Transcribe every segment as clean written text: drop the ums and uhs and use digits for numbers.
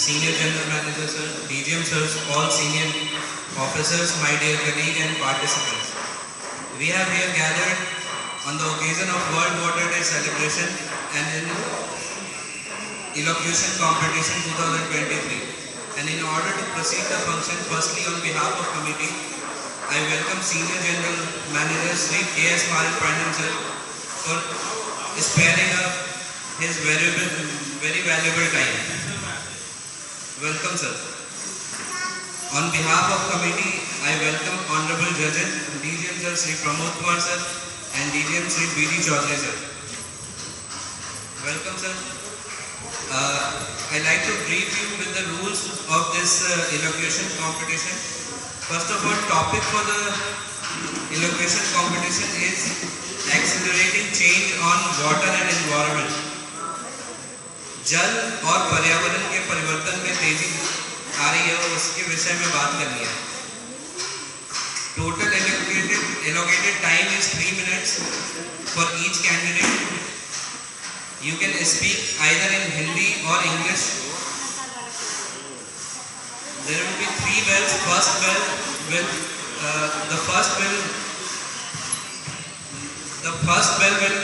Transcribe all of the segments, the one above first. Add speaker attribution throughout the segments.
Speaker 1: Senior General Manager Sir, DGM Sirs, all senior officers, my dear colleagues and participants. We have here gathered on the occasion of World Water Day celebration and in Elocution Competition 2023. And in order to proceed the function, firstly on behalf of committee, I welcome Senior General Manager Sri K.S. Maran Pandan Sir for sparing up his very valuable time. Welcome sir. On behalf of committee, I welcome Honorable Judges, DGM Sir Sri Pramod Kumar Sir and DGM Sri B.D. Chaudhary Sir. Welcome sir. I'd like to brief you with the rules of this elocution competition. First of all, topic for the elocution competition is accelerating change on water and environment. जल और पर्यावरण के परिवर्तन में तेजी आ रही है और उसके विषय में बात करनी है. Total allocated time is 3 minutes for each candidate. You can speak either in Hindi or English. There will be 3 bells. First bell will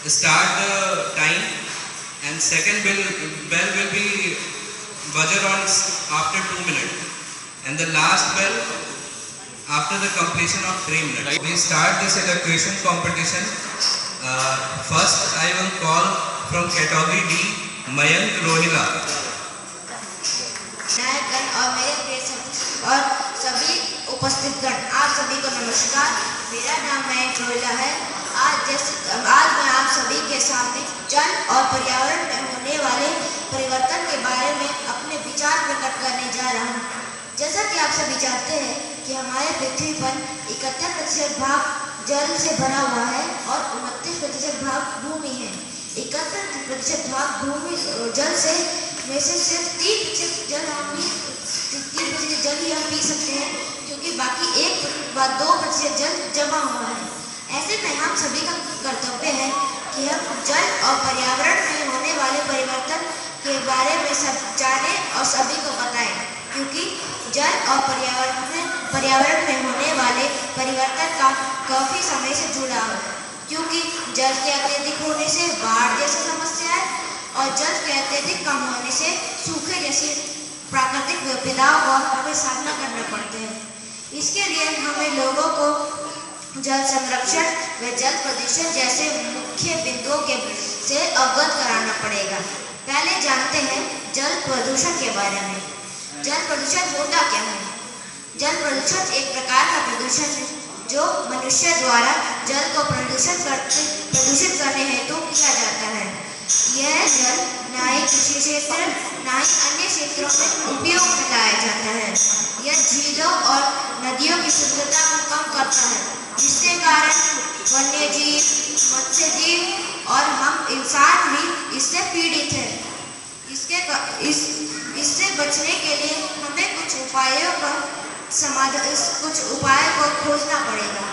Speaker 1: start the time, and second bell will be buzzer on after 2 minutes, and the last bell after the completion of 3 minutes. We start this elocution competition. First, I will call from category D, Mayank Rohila.
Speaker 2: और मेरे प्रिय और सभी उपस्थितगण, आप सभी को नमस्कार. मेरा नाम मयंक रोहिला है. आज मैं आप सभी के सामने जल और पर्यावरण में होने वाले परिवर्तन के बारे में अपने विचार प्रकट करने जा रहा हूँ. जैसा कि आप सभी जानते हैं कि हमारे पृथ्वी पर 71% भाग जल से भरा हुआ है और 29% भाग भूमि है. 71% भाग भूमि जल से में से सिर्फ 3% जल ही हम पी सकते हैं, क्योंकि बाकी 2% जल जमा हुआ है. ऐसे में हम सभी का कर्तव्य है कि हम जल और पर्यावरण में होने वाले परिवर्तन के बारे में सब जाने और सभी को बताएं, क्योंकि जल और पर्यावरण में होने वाले परिवर्तन का काफ़ी समय से जुड़ा है. क्योंकि जल के अत्यधिक होने से बाढ़ जैसी समस्याएं और जल के अत्यधिक कम होने से सूखे जैसी प्राकृतिक विपदाओं का हमें सामना करना पड़ता है. इसके लिए हमें लोगों को जल संरक्षण व जल प्रदूषण जैसे मुख्य बिंदुओं से अवगत कराना पड़ेगा. पहले जानते हैं जल प्रदूषण के बारे में. जल प्रदूषण होता क्या है? जल प्रदूषण एक प्रकार का प्रदूषण है जो मनुष्य द्वारा जल को प्रदूषित करने हेतु किया जाता है. यह जल ना ही कृषि क्षेत्र ना ही अन्य क्षेत्रों में उपयोग में लाया जाता है. यह झीलों और नदियों की शुद्धता को कम करता है, जिसके कारण वन्य जीव, मत्स्य जीव और हम इंसान भी इससे पीड़ित हैं. इससे बचने के लिए हमें कुछ उपायों को खोजना पड़ेगा.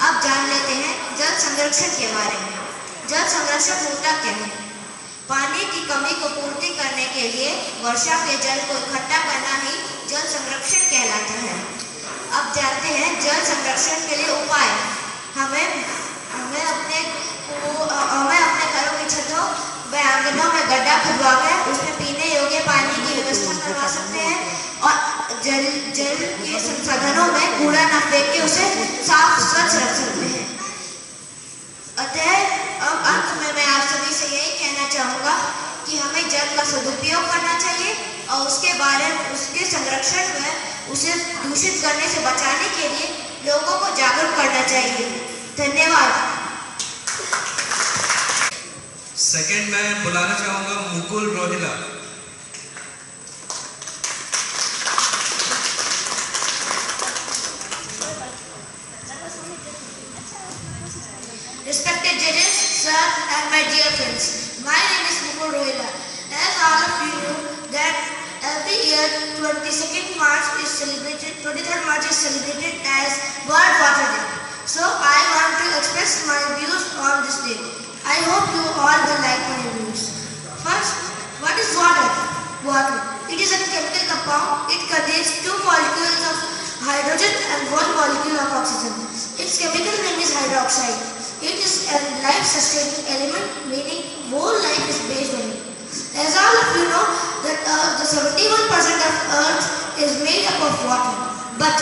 Speaker 2: अब जान लेते हैं जल संरक्षण के बारे में. जल संरक्षण होता क्या है? पानी की कमी को पूर्ति करने के लिए वर्षा के जल को इकट्ठा करना ही जल संरक्षण कहलाता है. अब जानते हैं जल संरक्षण के लिए उपाय. हमें अपने घरों की छतों व आंगनों में गड्ढा खुदवाकर उसमें पीने योग्य पानी की व्यवस्था करवा सकते हैं और जल के संसाधनों में कूड़ा न फेंक के उसे साफ स्वच्छ रख सकते हैं. अतः अब अंत में मैं आप सभी से यही कहना चाहूँगा कि हमें जल का सदुपयोग करना चाहिए और उसके संरक्षण में उसे दूषित करने से बचाने के लिए लोगों को जागरूक करना चाहिए. धन्यवाद.
Speaker 1: सेकंड मैं बुलाना चाहूँगा Mukul Rohilla.
Speaker 2: Respected judges, sir, and my dear friends, my name is Mukul Rohila. As all of you know that every year 23rd March is celebrated as World Water Day. So I want to express my views on this day. I hope you all will like my views. First, what is water? water. It is a chemical compound. It contains two molecules of hydrogen and one molecule of oxygen. Its chemical name is hydroxide. It is a life-sustaining element, meaning whole life is based on it. As all of you know, that the 71% of Earth is made up of water, but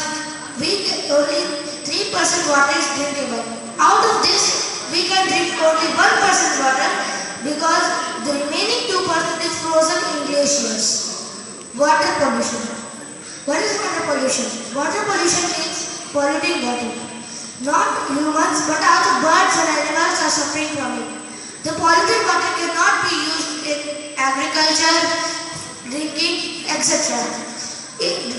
Speaker 2: only 3% water is drinkable. Out of this, we can drink only 1% water because the remaining 2% is frozen in glaciers. Water pollution. What is water pollution? Water pollution means polluting water. Not humans, but also birds and animals are suffering from it. The polluted water cannot be used in agriculture, drinking, etc.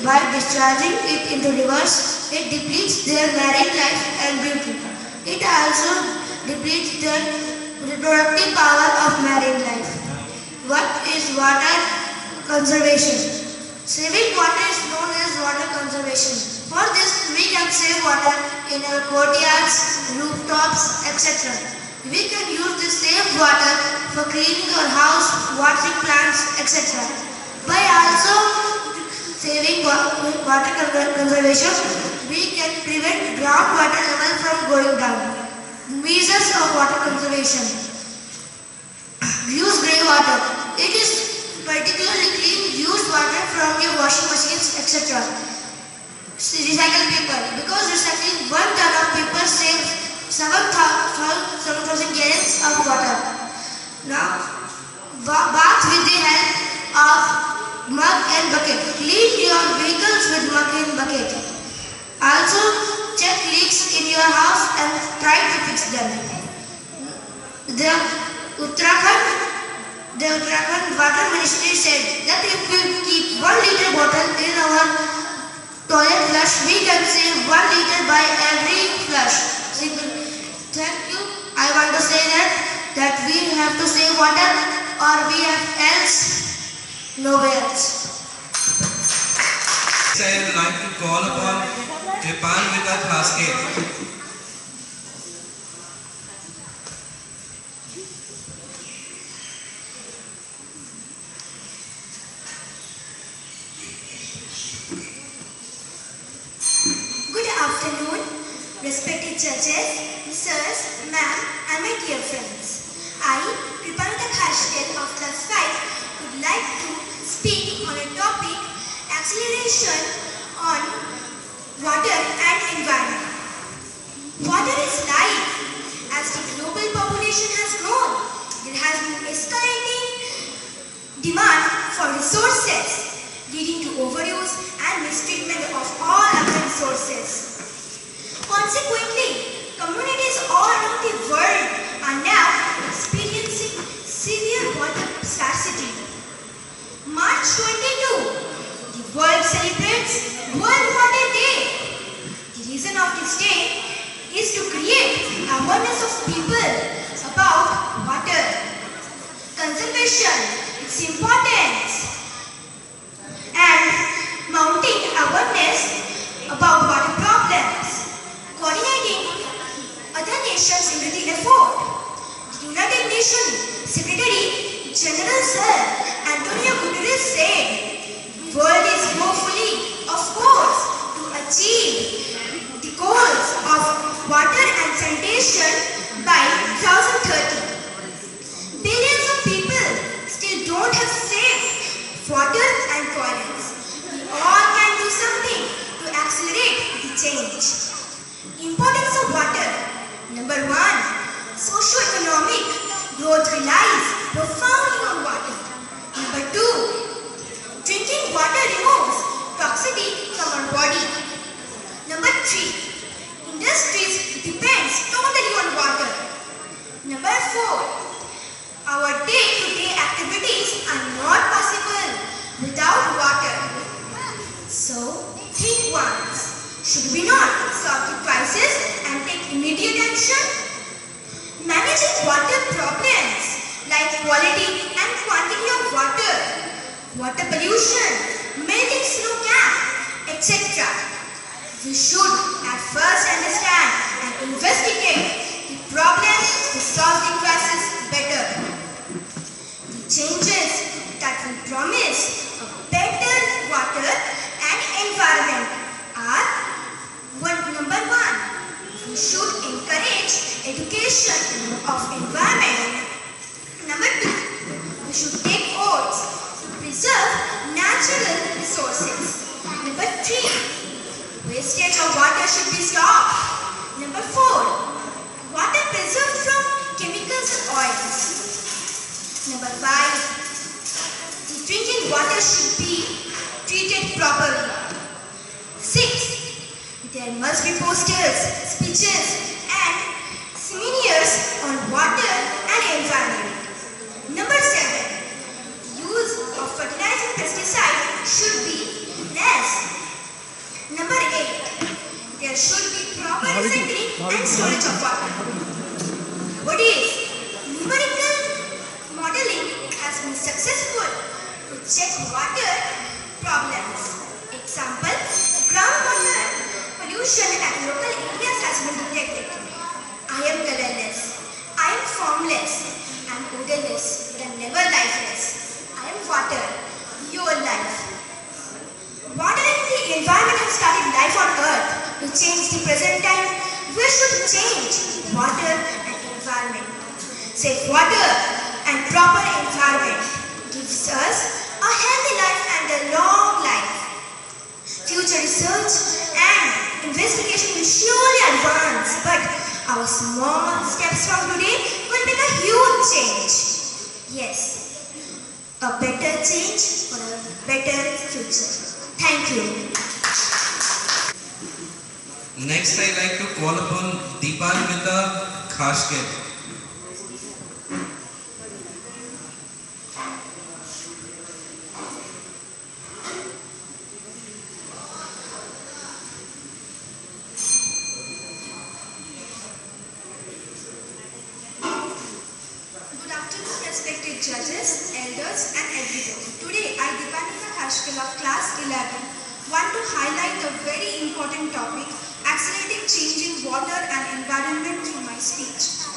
Speaker 2: By discharging it into rivers, it depletes their marine life and beauty. It also depletes the reproductive power of marine life. What is water conservation? Saving water is known as water conservation. For this, we can save water in our courtyards, rooftops, etc. We can use this saved water for cleaning our house, watering plants, etc. By also saving water conservation, we can prevent groundwater level from going down. Measures of water conservation. Use grey water. It is particularly clean used water from your washing machines, etc. Recycle paper. Because recycling 1 ton of paper saves 7,000 gallons of water. Now, bath with the help of mug and bucket. Clean your vehicles with mug and bucket. Also, check leaks in your house and try to fix them. The Uttarakhand Water Ministry said that if we keep 1 liter bottle in our toilet flush, we can save 1 liter by every flush. Thank you. I want to say that we have to save water or we have else nowhere else.
Speaker 1: I would like to call upon Kripal Vikat Haske.
Speaker 3: Good afternoon, respected judges, sirs, ma'am, and my dear friends. I, Kripalita Khashkel of class 5, would like to speak on a topic, acceleration on water and environment. Water is life. As the global population has grown, there has been escalating demand for resources, leading to overuse and mistreatment of all other resources. Consequently, communities all around the world are now experiencing severe water scarcity. March 22, the world celebrates World Water Day. The reason of this day is to create awareness of people about water, conservation, its importance, and mounting awareness about water problems, coordinating other nations into the effort. The United Nations Secretary General Sir Antonio Guterres said, the world is hopefully, of course, to achieve the goals of water and sanitation by 2030. Billions of people still don't have safe water and toilets. We all can do something to accelerate the change. Importance of water. Number 1, socio-economic growth relies profoundly on water. Number 2, drinking water removes toxicity from our body. Number 3, industries depends totally on water. Number 4, our day-to-day activities are not possible without water. So, think once. Should we not solve the crisis and take immediate action? Managing water problems like quality and quantity of water, water pollution, melting snow cap, etc. We should at first understand and investigate the problem to solve the crisis better. The changes that will promise a better water and environment are number one, we should encourage education of environment. Number two, we should take oaths to preserve natural resources. Number three, wastage of water should be stopped. Number four, water preserved from chemicals and oils. Number five, the drinking water should be treated properly. Six, there must be posters, speeches and seminars on water and environment. Number seven, use of fertilizer pesticide should be less. Number eight, there should be proper recycling and storage of water. What is numerical modeling has been successful to check water problems. Example, groundwater pollution at local areas has been detected. I am colorless, I am formless, I am odorless, but I am never lifeless. I am water, your life. Water and the environment have started life on earth. To change the present time, we should change water and environment. Safe water and proper environment gives us a healthy life and a long life. Future research and investigation will surely advance, but our small steps from today will make a huge change. Yes, a better change for a better future. Thank you.
Speaker 1: Next, I like to call upon Deepalmita Khashkar.
Speaker 3: Good afternoon, respected judges, elders, and everyone. Today, I, Deepalmita Khashkar of class 11, want to highlight a very important topic, accelerating change in water and environment through my speech.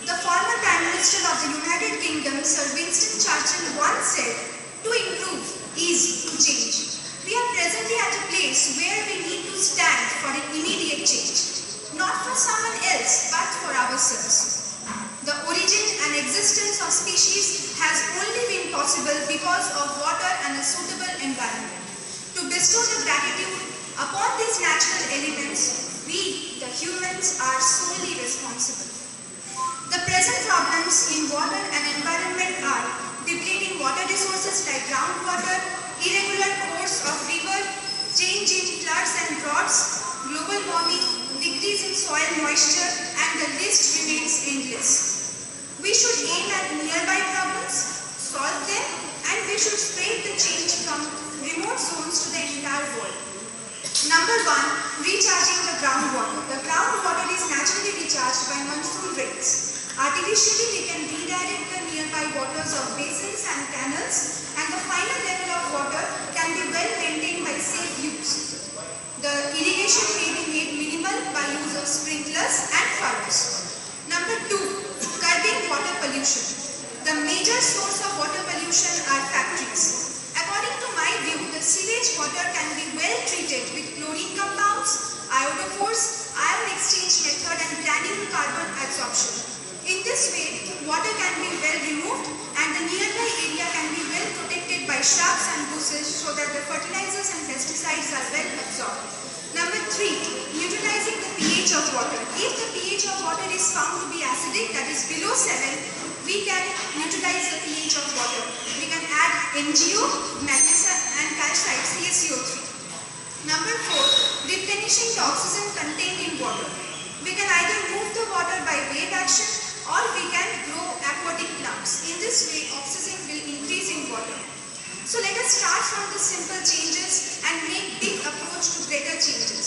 Speaker 3: The former Prime Minister of the United Kingdom, Sir Winston Churchill, once said, "To improve is to change." We are presently at a place where we need to stand for an immediate change, not for someone else, but for ourselves. The origin and existence of species has only been possible because of water and a suitable environment. To bestow the gratitude upon these natural elements, we, the humans, are solely responsible. The present problems in water and environment are depleting water resources like groundwater, irregular course of river, change in floods and droughts, global warming, decrease in soil moisture, and the list remains endless. We should aim at nearby problems, solve them, and we should spread the change from remote zones to the entire world. Number one, recharging the groundwater. The groundwater is naturally recharged by monsoon rains. Artificially, we can redirect the nearby waters of basins and canals, and the final level of water can be well maintained by safe use. The irrigation may be made minimal by use of sprinklers and furrows. Number two, curbing water pollution. The major source of water pollution are factories. According to my view, the sewage water can be well treated with chlorine compounds, iodophores, ion exchange method, and granular carbon adsorption. In this way, water can be well removed and the nearby area can be well protected by shrubs and bushes so that the fertilizers and pesticides are well absorbed. Number three, neutralizing the pH of water. If the pH of water is found to be acidic, that is below 7, we can neutralize the pH of water. We can add MgO, magnesium and calcite CaCO3. Number four, replenishing the oxygen contained in water. We can either move the water by wave action or we can grow aquatic plants. In this way, oxygen will increase in water. So let us start from the simple changes and make big approach to greater changes.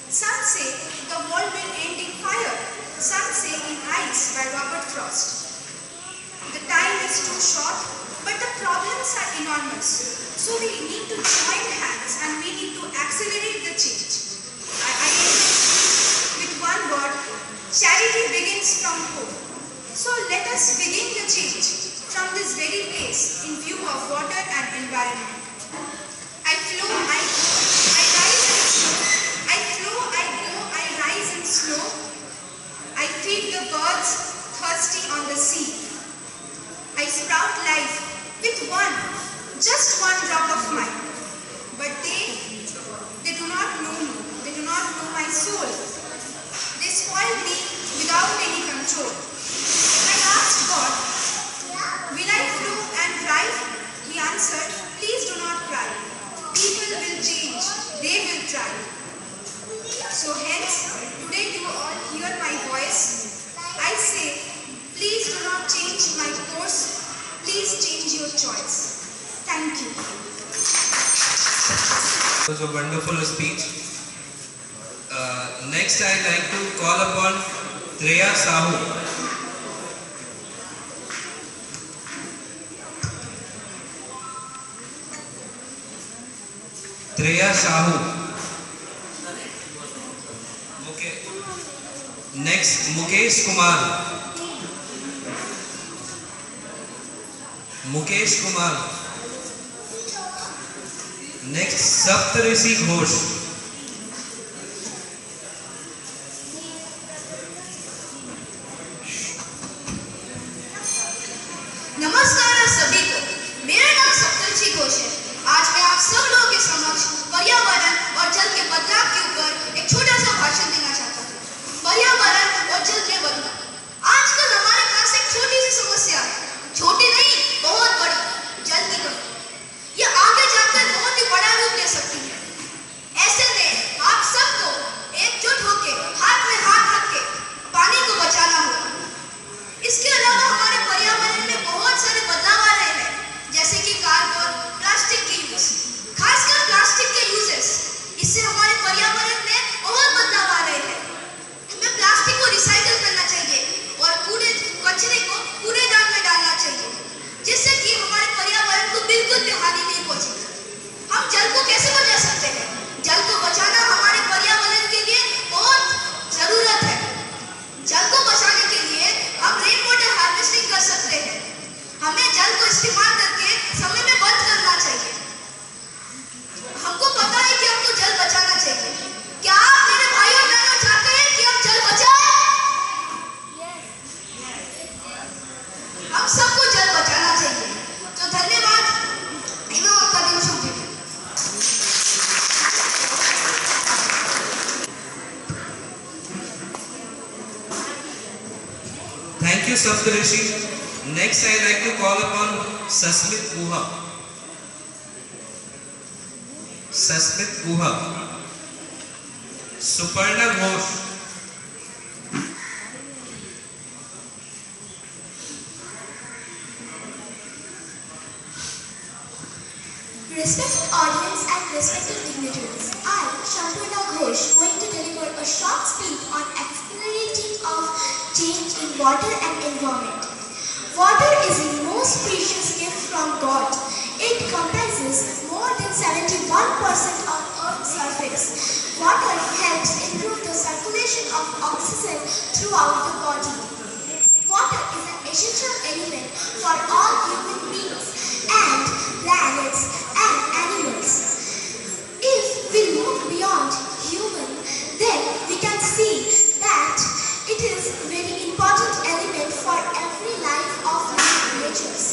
Speaker 3: Some say the world will end in fire. Some say in ice by Robert Frost. The time is too short, but the problems are enormous. So we need to join hands and we need to accelerate the change. I end with one word: charity begins from home. So let us begin the change from this very place in view of water and environment. I flow, I rise in snow. I flow, I grow, I rise in snow. I feed the birds thirsty on the sea. I sprout life with just one drop of mine. But they do not know me. They do not know my soul. They spoil me without any control. I asked God, will I flow and thrive? He answered, please do not cry. People will change. They will try. So hence, today you all hear my voice. I say, please do not change my course. Please change your choice. Thank you.
Speaker 1: It was a wonderful speech. Next, I'd like to call upon Treya Sahu. Treya Sahu. Okay. Next, Mukesh Kumar. Mukesh Kumar. Next, Saptarshi Ghosh.
Speaker 3: नमस्कार आप सभी को। मेरा नाम सप्तर्षि घोष है। आज मैं आप सब लोगों के समक्ष पर्यावरण और जल के बदलाव के ऊपर एक छोटा सा भाषण देना चाहता हूँ। पर्यावरण और जल के बदलाव। आजकल हमारे पास एक छोटी सी समस्या है, छोटी नहीं बहुत बड़ी, जल की कमी। यह आगे जाकर बहुत ही बड़ा रूप ले सकती है। ऐसे में आप सबको एकजुट होकर हाथ में हाथ रख के पानी को बचाना होगा। इसके अलावा हमारे पर्यावरण में बहुत सारे बदलाव आ रहे हैं, जैसे कि कार्बन, प्लास्टिक के यूज, खासकर प्लास्टिक के यूजेस। इससे हमारे पर्यावरण में बहुत बदलाव आ रहे हैं। हमें प्लास्टिक को रिसाइकल करना चाहिए और कचरे को कूड़ेदान में डालना चाहिए, जिससे कि हमारे पर्यावरण को बिल्कुल भी हानि नहीं पहुंचेगी। हम जल को कैसे बचा सकते हैं? जल को बचाना हमारे पर्यावरण के लिए बहुत जरूरत है। जल को बचाने के लिए हम रेन वाटर हार्वेस्टिंग कर सकते हैं। हमें जल को इस्तेमाल करके समय में बंद करना चाहिए। हमको पता है कि हमको जल बचाना चाहिए। क्या आप मेरे भाई और बहनों चाहते हैं कि हम जल बचाएं? हम सबको जल बचाना चाहिए। तो धन्यवाद। इन्हों आपका दिन शुभ हो।
Speaker 1: Thank you, Saptarshi. Next, I'd like to call upon Sasmit Guha. Sasmit Guha. Suparna Ghosh.
Speaker 3: Respected audience and respected dignitaries, I, Suparna Ghosh, going to deliver a short speech on accelerating of change in water and environment. Water is the most precious gift from God. It comprises more than 71% of Earth's surface. Water helps improve the circulation of oxygen throughout the body. Water is an essential element for all human beings and planets and animals. If we look beyond human, then we can see that it is a very important element for every life of living creatures.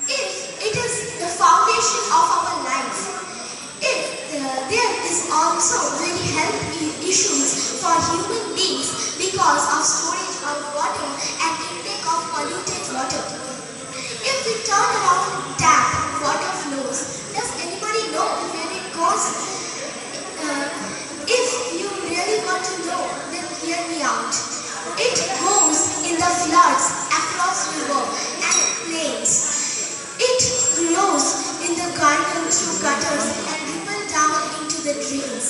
Speaker 3: If it is the foundation of our life, if there is also very health issues for human beings because of storage of water and intake of polluted water. If we turn around tap, water flows. Does anybody know where it goes? If you really want to know, then hear me out. It goes in the floods across river and plains. It flows in the garden through gutters and ripple down into the drains.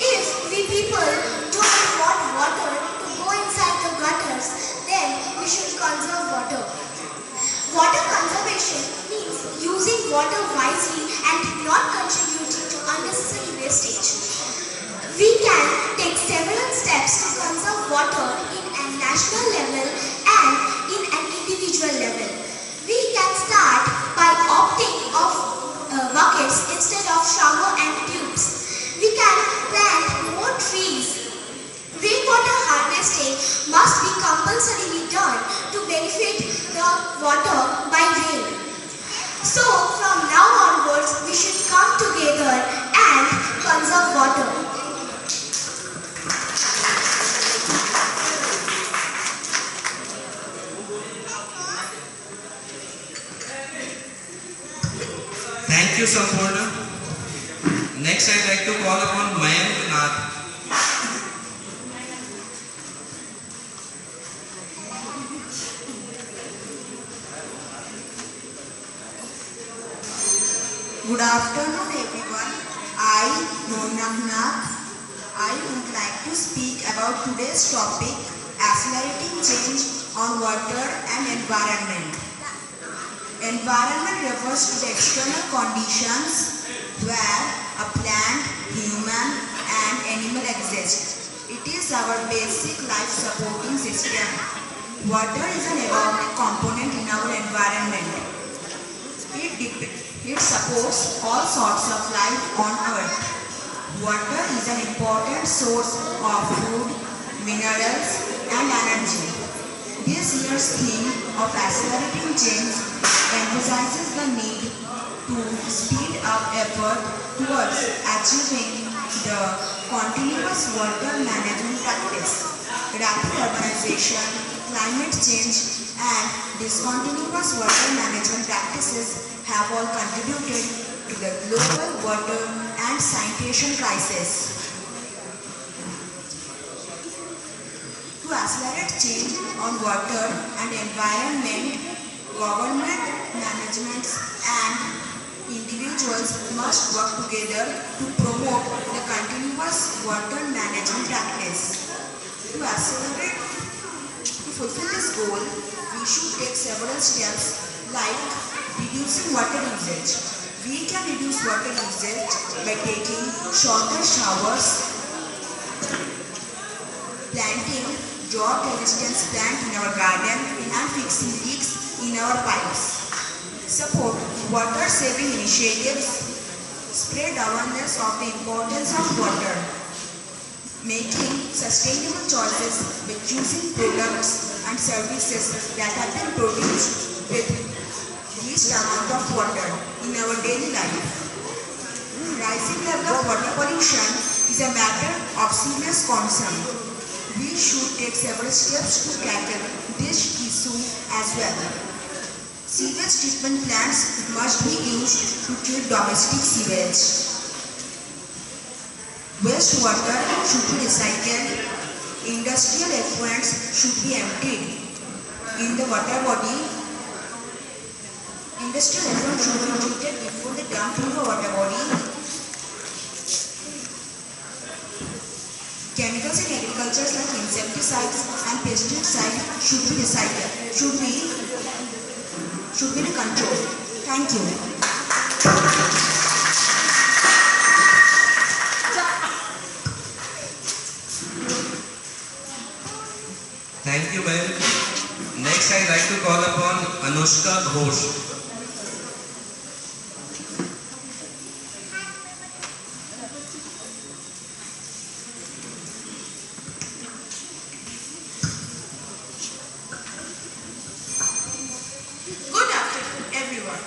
Speaker 3: If we people don't want water to go inside the gutters, then we should conserve water. Water conservation means using water wisely and not contributing to unnecessary wastage. We can take several steps to conserve water in a national level and in an individual level. can start by opting of buckets instead of shower and tubes. We can plant more trees. Rainwater harvesting must be compulsorily done to benefit the water by rain. So from now onwards, we should come together and conserve water.
Speaker 1: Thank you, Sampurna. Next, I'd like to call upon Mayank Nath.
Speaker 4: Good afternoon, everyone. I, Mayank Nath, I would like to speak about today's topic, accelerating change on water and environment. Environment refers to the external conditions where a plant, human and animal exist. It is our basic life supporting system. Water is an evolving component in our environment. It supports all sorts of life on earth. Water is an important source of food, minerals and energy. This year's theme of accelerating change emphasizes the need to speed up effort towards achieving the continuous water management practice. Rapid urbanization, climate change and discontinuous water management practices have all contributed to the global water and sanitation crisis. To accelerate change on water and environment, government, management and individuals must work together to promote the continuous water management practice. To fulfill this goal, we should take several steps like reducing water usage. We can reduce water usage by taking shorter showers, planting drought-resistant plants in our garden and fixing leaks in our pipes. Support water-saving initiatives. Spread awareness of the importance of water. Making sustainable choices by choosing products and services that have been produced with least amount of water in our daily life. Rising level of water pollution is a matter of serious concern. We should take several steps to tackle this issue as well. Sewage treatment plants must be used to treat domestic sewage. Wastewater should be recycled. Industrial effluents should be emptied in the water body. Industrial effluents should be treated before they dump into the water body. Chemicals in agriculture like insecticides and pesticides should be controlled. Thank you.
Speaker 1: Thank you, ma'am. Next, I'd like to call upon Anushka Ghosh.
Speaker 4: Good afternoon, everyone.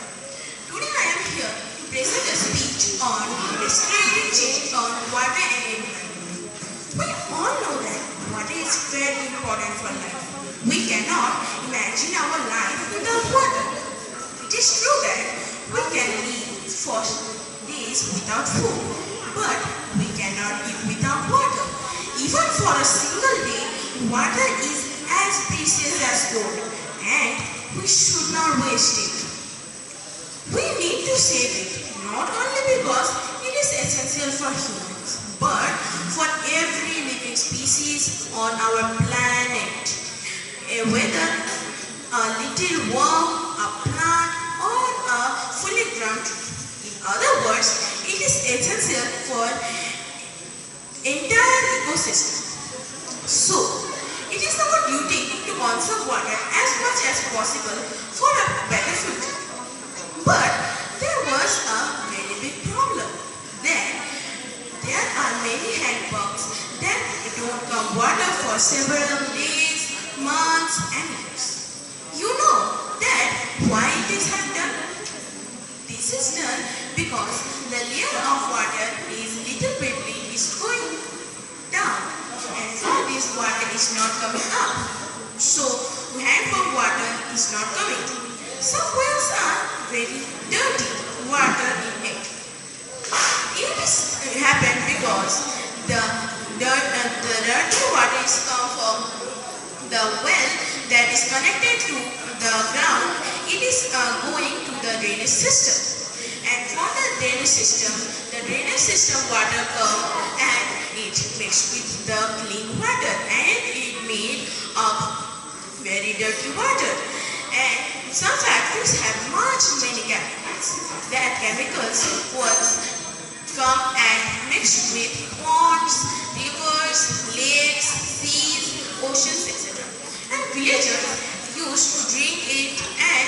Speaker 4: Today I am here to present a speech on accelerating change on water and environment. We all know that water is very important for life. We cannot imagine our life without water. It is true that we can live for days without food, but we cannot live without water. Even for a single day, water is as precious as gold, and we should not waste it. We need to save it, not only because it is essential for humans, but for every living species on our planet. Whether a little worm, a plant, or a fully grown tree. In other words, it is essential for entire ecosystem. So, it is our duty need to conserve water as much as possible for a better future. But there was a very big problem. There are many hand pumps that don't come water for several days, months and years. You know that why it is have done? This is done because the layer of water is little bit is going down and for this water is not coming up. So hand pump water is not coming. Some wells are very dirty water in it. It is happened because the dirty water is come from the well that is connected to the ground. It is going to the drainage system, and from the drainage system water come and it mixed with the clean water and it made up very dirty water. And some factories have many chemicals. That chemicals was come and mixed with ponds, rivers, lakes, seas, oceans, etc. And villagers used to drink it and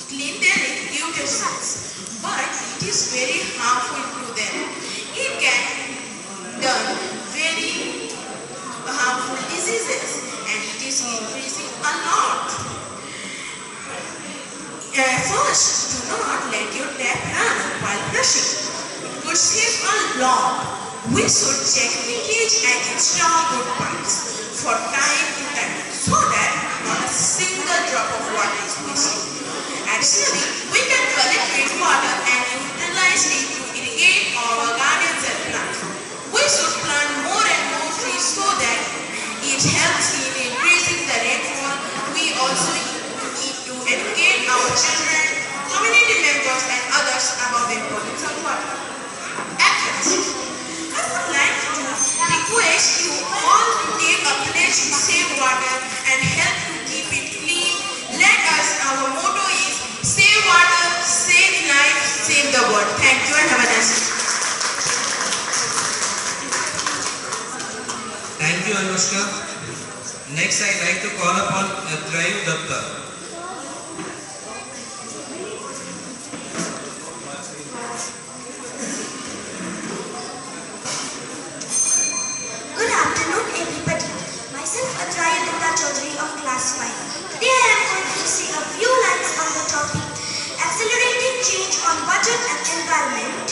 Speaker 4: clean their utensils. But it is very harmful to them. It can done very harmful diseases and it is increasing a lot. First, do not let your tap run while brushing. It could save a lot. We should check leakage and install good pipes for time to time so that not a single drop of water is wasted. Additionally, we can collect rainwater and utilize it to irrigate our gardens and plants. We should plant more and more trees so that it helps in increasing the rainfall. We also need to educate our children, community members and others about the importance of water. Actions. I would like to request you all to take a pledge to save water and help to keep it clean. Let us, our motto is save water, save life, save the world. Thank you and have a nice day.
Speaker 1: Thank you, Anushka. Next, I'd like to call upon Atrayu Datta.
Speaker 3: Good afternoon, everybody. Myself, Atrayu Datta Chaudhary of Class 5. Today I am going to say a few lines on the topic Accelerating Change on Water and Environment.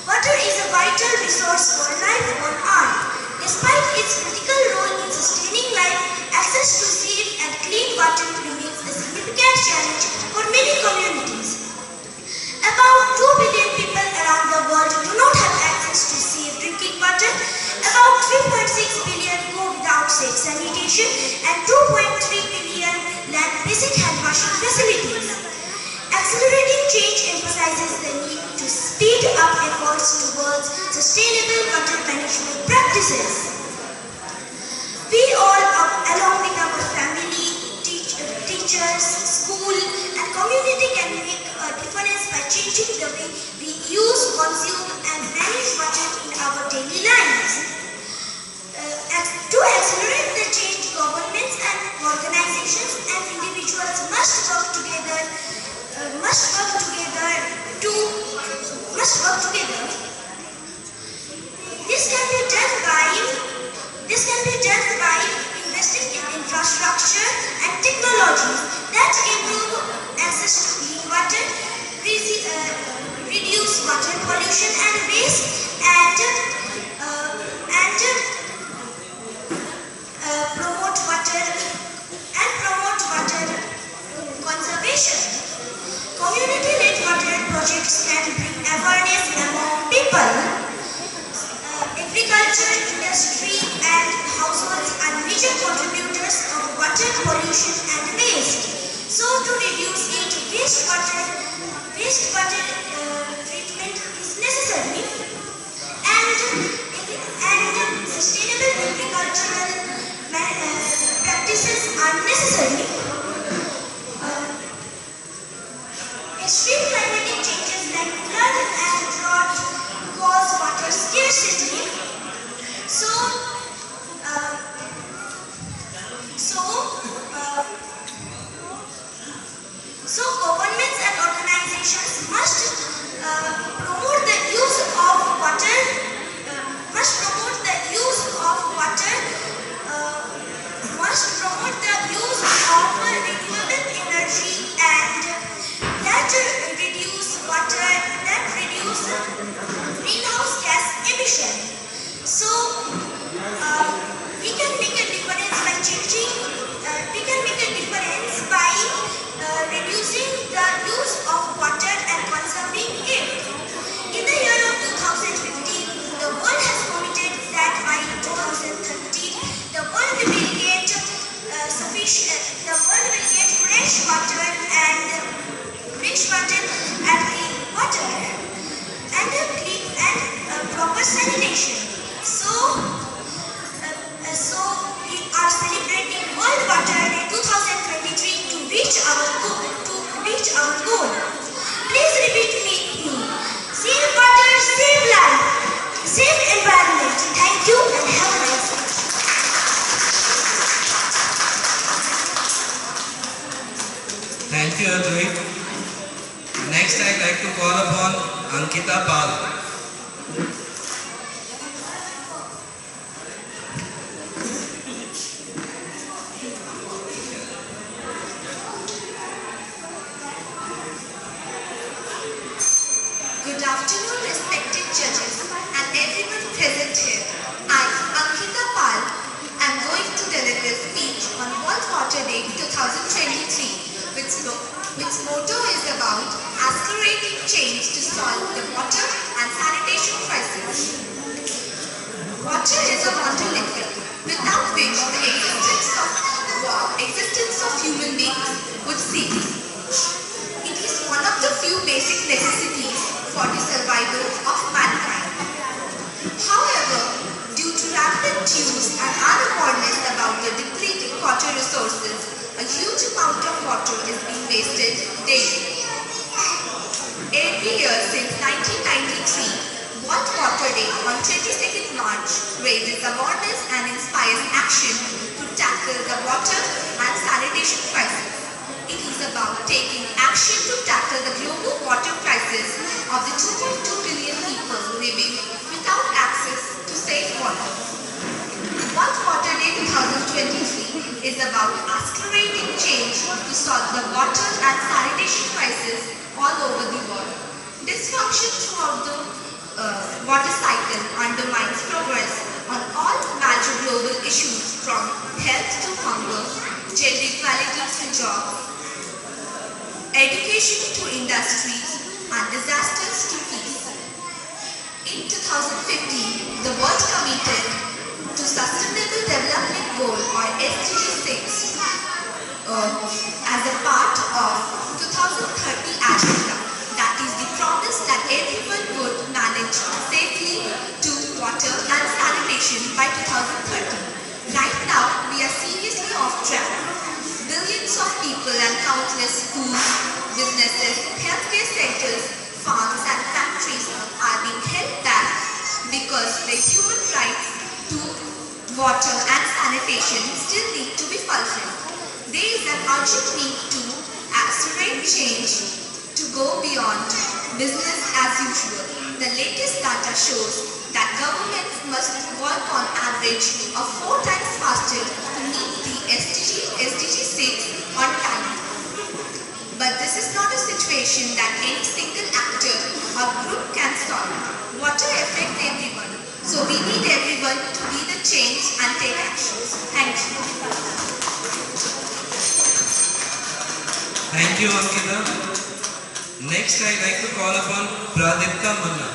Speaker 3: Water is a vital resource for life on Earth. Despite its critical role in sustaining life, access to safe and clean water remains a significant challenge for many communities. About 2 billion people around the world do not have access to safe drinking water. About 3.6 billion go without safe sanitation and 2.3 billion lack basic hand washing facilities. Accelerating change emphasizes the need to speed up efforts towards sustainable water management practices. We all, along with our family, teachers, school and community can make a difference by changing the way we use, consume and manage water in our daily lives. To accelerate the change, governments and organizations and individuals must work together. This can be done by investing in infrastructure and technologies that improve access to clean water, reduce water pollution and waste, and promote water conservation. Community-led water projects can bring awareness among people. Agriculture, industry and households are major contributors of water pollution and waste. So to reduce it, wastewater treatment is necessary and sustainable agricultural practices are necessary. Extreme climatic changes like flood and drought cause water scarcity. greenhouse gas emission. So we can make a difference by changing. We can make a difference by reducing the use of water and conserving it. In the year of 2015, the world has committed that by 2030, the world will get fresh water and clean water and proper sanitation. So we are celebrating World Water Day 2023 to reach our goal. Please repeat me. Save water, save life, save environment. Thank you and have a nice day.
Speaker 1: Thank you, Advait. Next, I'd like to call upon Ankita Pal.
Speaker 3: Good afternoon, respected judges and everyone present here. I, Ankita Pal, am going to deliver a speech on World Water Day 2023, which motto is about accelerating change to solve the water and sanitation crisis. Water is a vital liquid, without which the existence of human beings would cease. It is one of the few basic necessities for the survival of mankind. However, due to rampant use and unawareness about the depleting water resources, a huge amount of water is being wasted daily. Every year since 1993, World Water Day on 22nd March raises awareness and inspires action to tackle the water and sanitation crisis. It is about taking action to tackle the global water crisis of the 2.2 billion people living without access to safe water. World Water Day 2023 is about accelerating change to solve the water and sanitation crisis all over the world. Dysfunction throughout the water cycle undermines progress on all major global issues from health to hunger, gender equality to jobs, education to industries, and disasters to peace. In 2015, the world committed to Sustainable Development Goal or SDG 6 as a part of 2030 agenda. That is the promise that everyone would manage safely to water and sanitation by 2030. Right now, we are seriously off track. Billions of people and countless schools, businesses, healthcare centers, farms and factories are being held back because the human rights to water and sanitation still need to be fulfilled. There is an urgent need to accelerate change to go beyond business as usual. The latest data shows that governments must work on average of 4 times faster to meet the SDG 6 on time. But this is not a situation that any single actor or group can solve. Water affects everyone, so we need everyone to be the change and take actions. Thank you.
Speaker 1: Thank you, Ankita. Next, I'd like to call upon Pradipta Manna.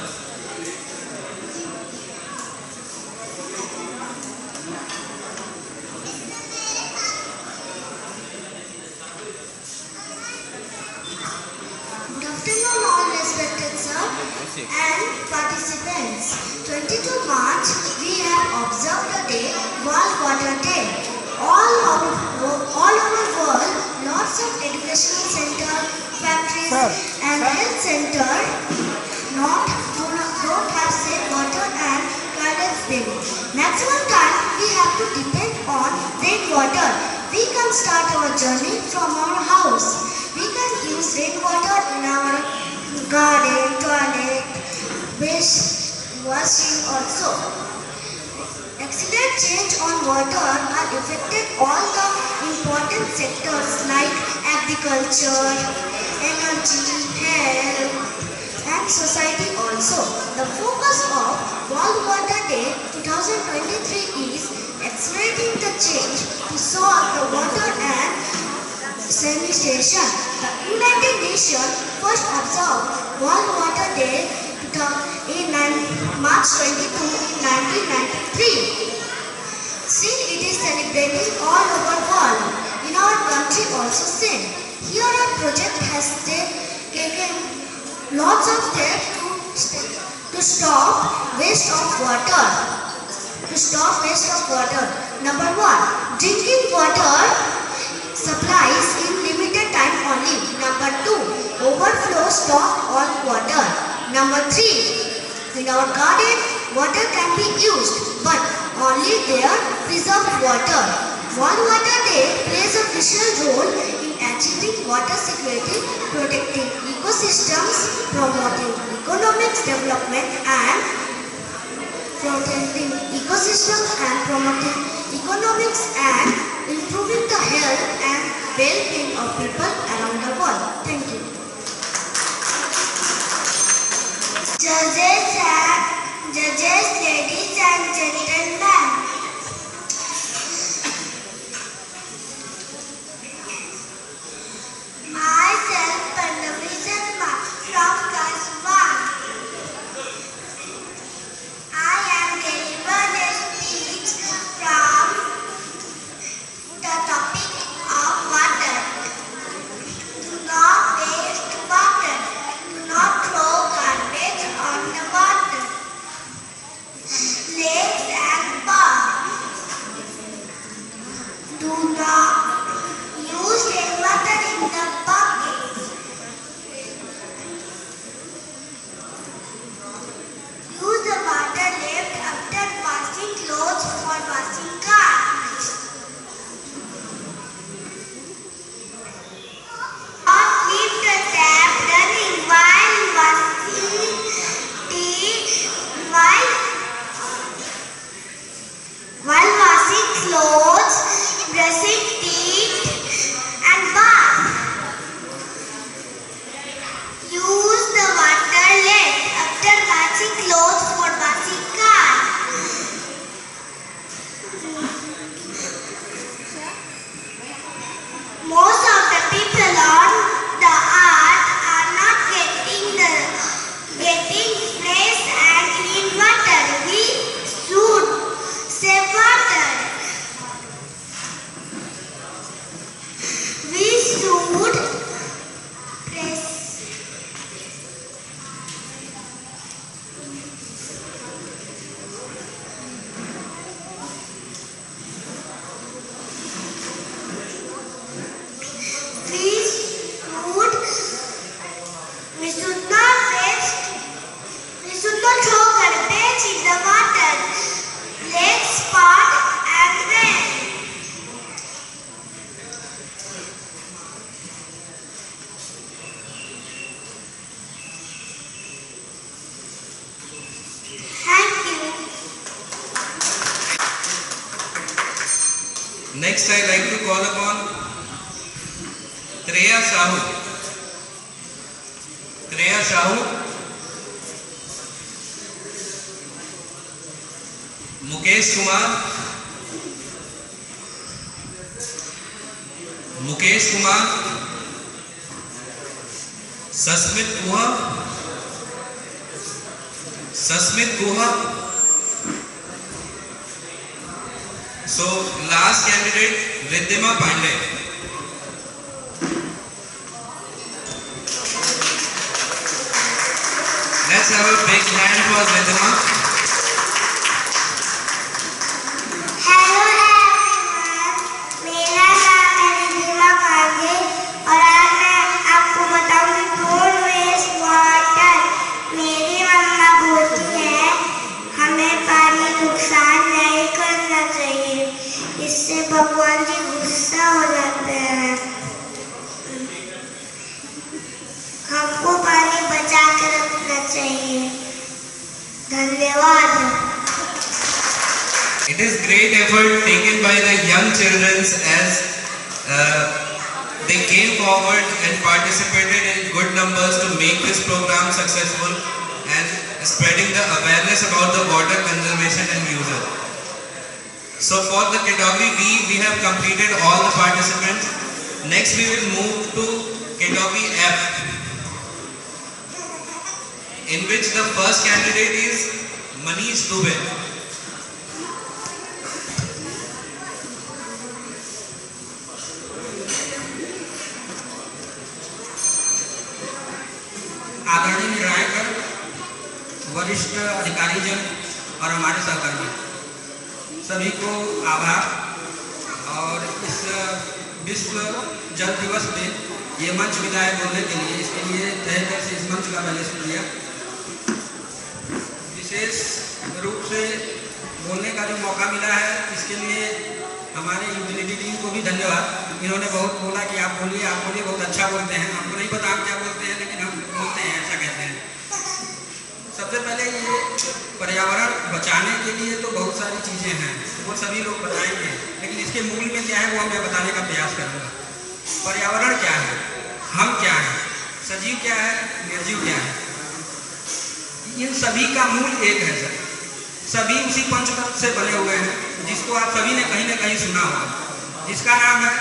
Speaker 2: Good afternoon, all respected sir and participants. 22 March, we have observed the day World Water Day. All over the world, lots of educational centers, factories and health centers don't have safe water and toilets daily. Maximum time we have to depend on rainwater. We can start our journey from our house. We can use rainwater in our garden, toilet, washing also. Accident change on water are affected all the important sectors like agriculture, energy, health and society also. The focus of World Water Day 2023 is accelerating the change to solve the water and sanitation. The United Nations first observed World Water Day in March 22 in 1993. Since it is celebrated all over the world, in our country also same. Here our project has taken lots of steps to stop waste of water. Number 1, drinking water supplies in limited time only. Number 2, overflow stop all water. Number 3, in our garden water can be used, but only their preserved water. World Water Day plays a crucial role in achieving water security, protecting ecosystems, promoting economic development and improving the health and well-being of people around the world. Thank you. Judges, ladies and gentlemen. Myself, Pandavi Sharma from class 1. I am delivering a speech from the topic of water. Do not waste water. Do not throw garbage on the water. Lakes and ponds. Do not use rainwater in the bucket. Use the water left after washing clothes for washing cars. Not leave the tap running while washing clothes, brushing teeth, and bath. Use the water left after washing clothes for washing cars. Most of the people on the earth are not getting fresh and clean water. We should save water. We should we should not throw garbage in the water. Let's spot and rain. Thank you.
Speaker 1: Next, I'd like to call upon Treya Sahu. Mukesh Kumar, Sasmit Guha. So, last candidate, Riddhima Pandey. Let's have a big hand for Riddhima.
Speaker 2: Hello everyone, मेरा नाम है रिद्धिमा पांडे और आज मैं आपको बताऊंगी don't waste water. मेरी मम्मा बोलती है हमें पानी नुकसान नहीं करना चाहिए, इससे भगवान जी गुस्सा हो जाते हैं। हमको पानी बचा कर रखना चाहिए। धन्यवाद।
Speaker 1: It is great effort taken by the young children as they came forward and participated in good numbers to make this program successful, and spreading the awareness about the water conservation and usage. So for the category B, we have completed all the participants. Next we will move to category F, in which the first candidate is Manish Dubey.
Speaker 5: आदरणीय निर्णायक, वरिष्ठ अधिकारीजन और हमारे सहकर्मी सभी को आभार। और इस विश्व जल दिवस पे ये मंच मिला है बोलने के लिए, इसके लिए तहे दिल से इस मंच का पहले शुक्रिया। विशेष रूप से बोलने का जो मौका मिला है इसके लिए हमारे यूटिलिटी टीम को भी धन्यवाद। इन्होंने बहुत बोला कि आप बोलिए बहुत अच्छा बोलते हैं। हमको नहीं पता हम क्या बोलते हैं, लेकिन हम बोलते हैं, ऐसा कहते हैं। सबसे पहले ये पर्यावरण बचाने के लिए तो बहुत सारी चीज़ें हैं, वो सभी लोग बताएंगे, लेकिन इसके मूल में क्या है वो मैं बताने का प्रयास करूँगा। पर्यावरण क्या है, हम क्या हैं, सजीव क्या है, निर्जीव क्या है, इन सभी का मूल एक है सर। सभी उसी पंचतत्व से बने हुए हैं, जिसको आप सभी ने कहीं ना कहीं सुना होगा, जिसका नाम है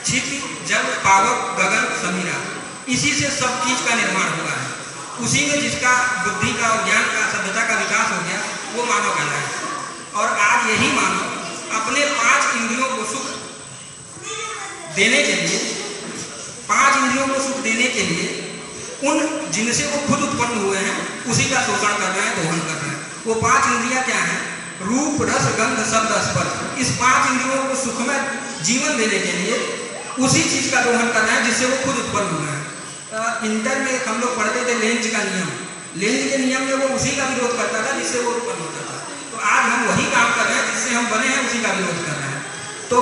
Speaker 5: क्षिति, जल, पावक, गगन, समीरा। इसी से सब चीज का निर्माण हुआ है। उसी में जिसका बुद्धि का और ज्ञान का, सभ्यता का विकास हो गया, वो मानव कहलाए। और आज यही मानव अपने 5 इंद्रियों को सुख देने के लिए, 5 इंद्रियों को सुख देने के लिए उन जिनसे वो खुद उत्पन्न हुए हैं उसी का शोषण कर रहे हैं, दोहन कर रहे हैं। वो 5 इंद्रियां क्या हैं? रूप, रस, गंध, शब्द, स्पर्श। इस 5 इंद्रियों को सुखमय जीवन देने के लिए उसी चीज का दोहन कर रहे हैं जिससे वो खुद उत्पन्न हुए हैं। इंटर में हम लोग पढ़ते थे लेंज का नियम। लेंज के नियम में वो उसी का विरोध करता था जिससे वो उत्पन्न होता था। तो आज हम वही काम कर रहे हैं जिससे हम बने हैं, उसी का विरोध कर रहे हैं। तो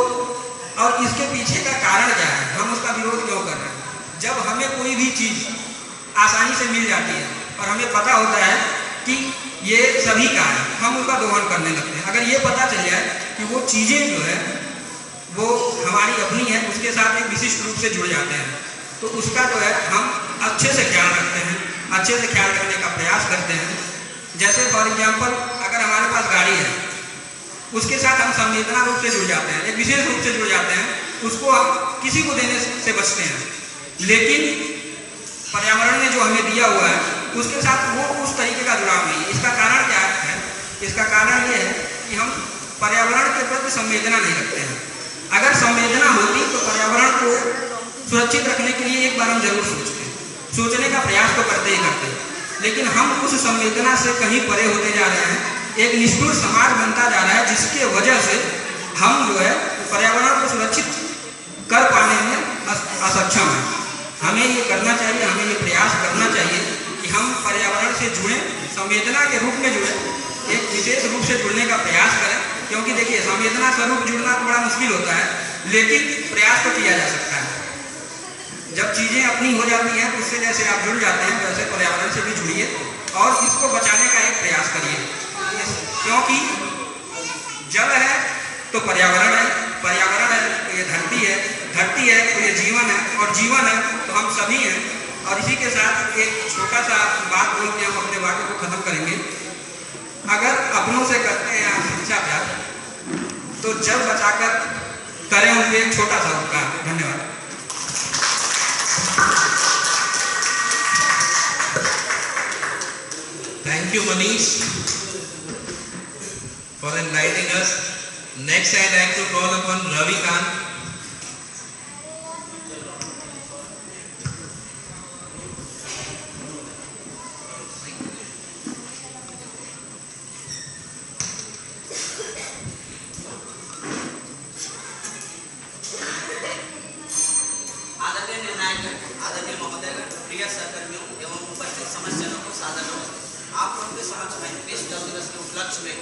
Speaker 5: और इसके पीछे का कारण क्या है, हम उसका विरोध क्यों कर रहे हैं? जब हमें कोई भी चीज आसानी से मिल जाती है और हमें पता होता है कि ये सभी का है, हम उसका दोहन करने लगते हैं। अगर ये पता चल जाए कि वो चीजें जो है वो हमारी अपनी है, उसके साथ एक विशिष्ट रूप से जुड़ जाते हैं, तो उसका जो है हम अच्छे से ख्याल रखते हैं, अच्छे से ख्याल रखने का प्रयास करते हैं। जैसे फॉर एग्जाम्पल, अगर हमारे पास गाड़ी है, उसके साथ हम संवेदना रूप से जुड़ जाते हैं, एक विशेष रूप से जुड़ जाते हैं, उसको हम किसी को देने से बचते हैं। लेकिन पर्यावरण ने जो हमें दिया हुआ है उसके साथ वो उस तरीके का जुड़ाव नहीं है। इसका कारण क्या है? इसका कारण ये है कि हम पर्यावरण के प्रति संवेदना नहीं रखते हैं। अगर संवेदना होती तो पर्यावरण को सुरक्षित रखने के लिए एक बार हम जरूर सोचने का प्रयास तो करते ही करते, लेकिन हम उस संवेदना से कहीं परे होते जा रहे हैं। एक निष्ठुर समाज बनता जा रहा है, जिसके वजह से हम जो है पर्यावरण को सुरक्षित कर पाने में असक्षम है। हमें ये करना चाहिए, हमें ये प्रयास करना चाहिए कि हम पर्यावरण से जुड़ें, संवेदना के रूप में जुड़ें, एक विशेष रूप से जुड़ने का प्रयास करें। क्योंकि देखिए, संवेदना स्वरूप जुड़ना तो बड़ा मुश्किल होता है, लेकिन प्रयास तो किया जा सकता है। जब चीजें अपनी हो जाती हैं तो उससे जैसे आप जुड़ जाते हैं, वैसे पर्यावरण से भी जुड़िए और इसको बचाने का एक प्रयास करिए। क्योंकि जल है तो पर्यावरण है, पर्यावरण है तो ये धरती है, धरती है तो ये जीवन है, और जीवन है तो हम सभी हैं। और इसी के साथ एक छोटा सा बात बोल के हम अपने वाक्य को खत्म करेंगे। अगर अपनों से करते हैं शिक्षा प्यार, तो जल बचाकर करें उनके एक छोटा सा उपकार। धन्यवाद।
Speaker 1: Thank you, Manish, for enlightening us. Next, I'd like to call upon Ravi Kant.
Speaker 6: आदरणीय निर्णायक, आदरणीय महोदय, प्रिय सहकर्मियों एवं उपस्थित समस्याओं को सादर नमस्कार। आप लोगों के समक्ष में विश्व जल दिवस के उपलक्ष्य में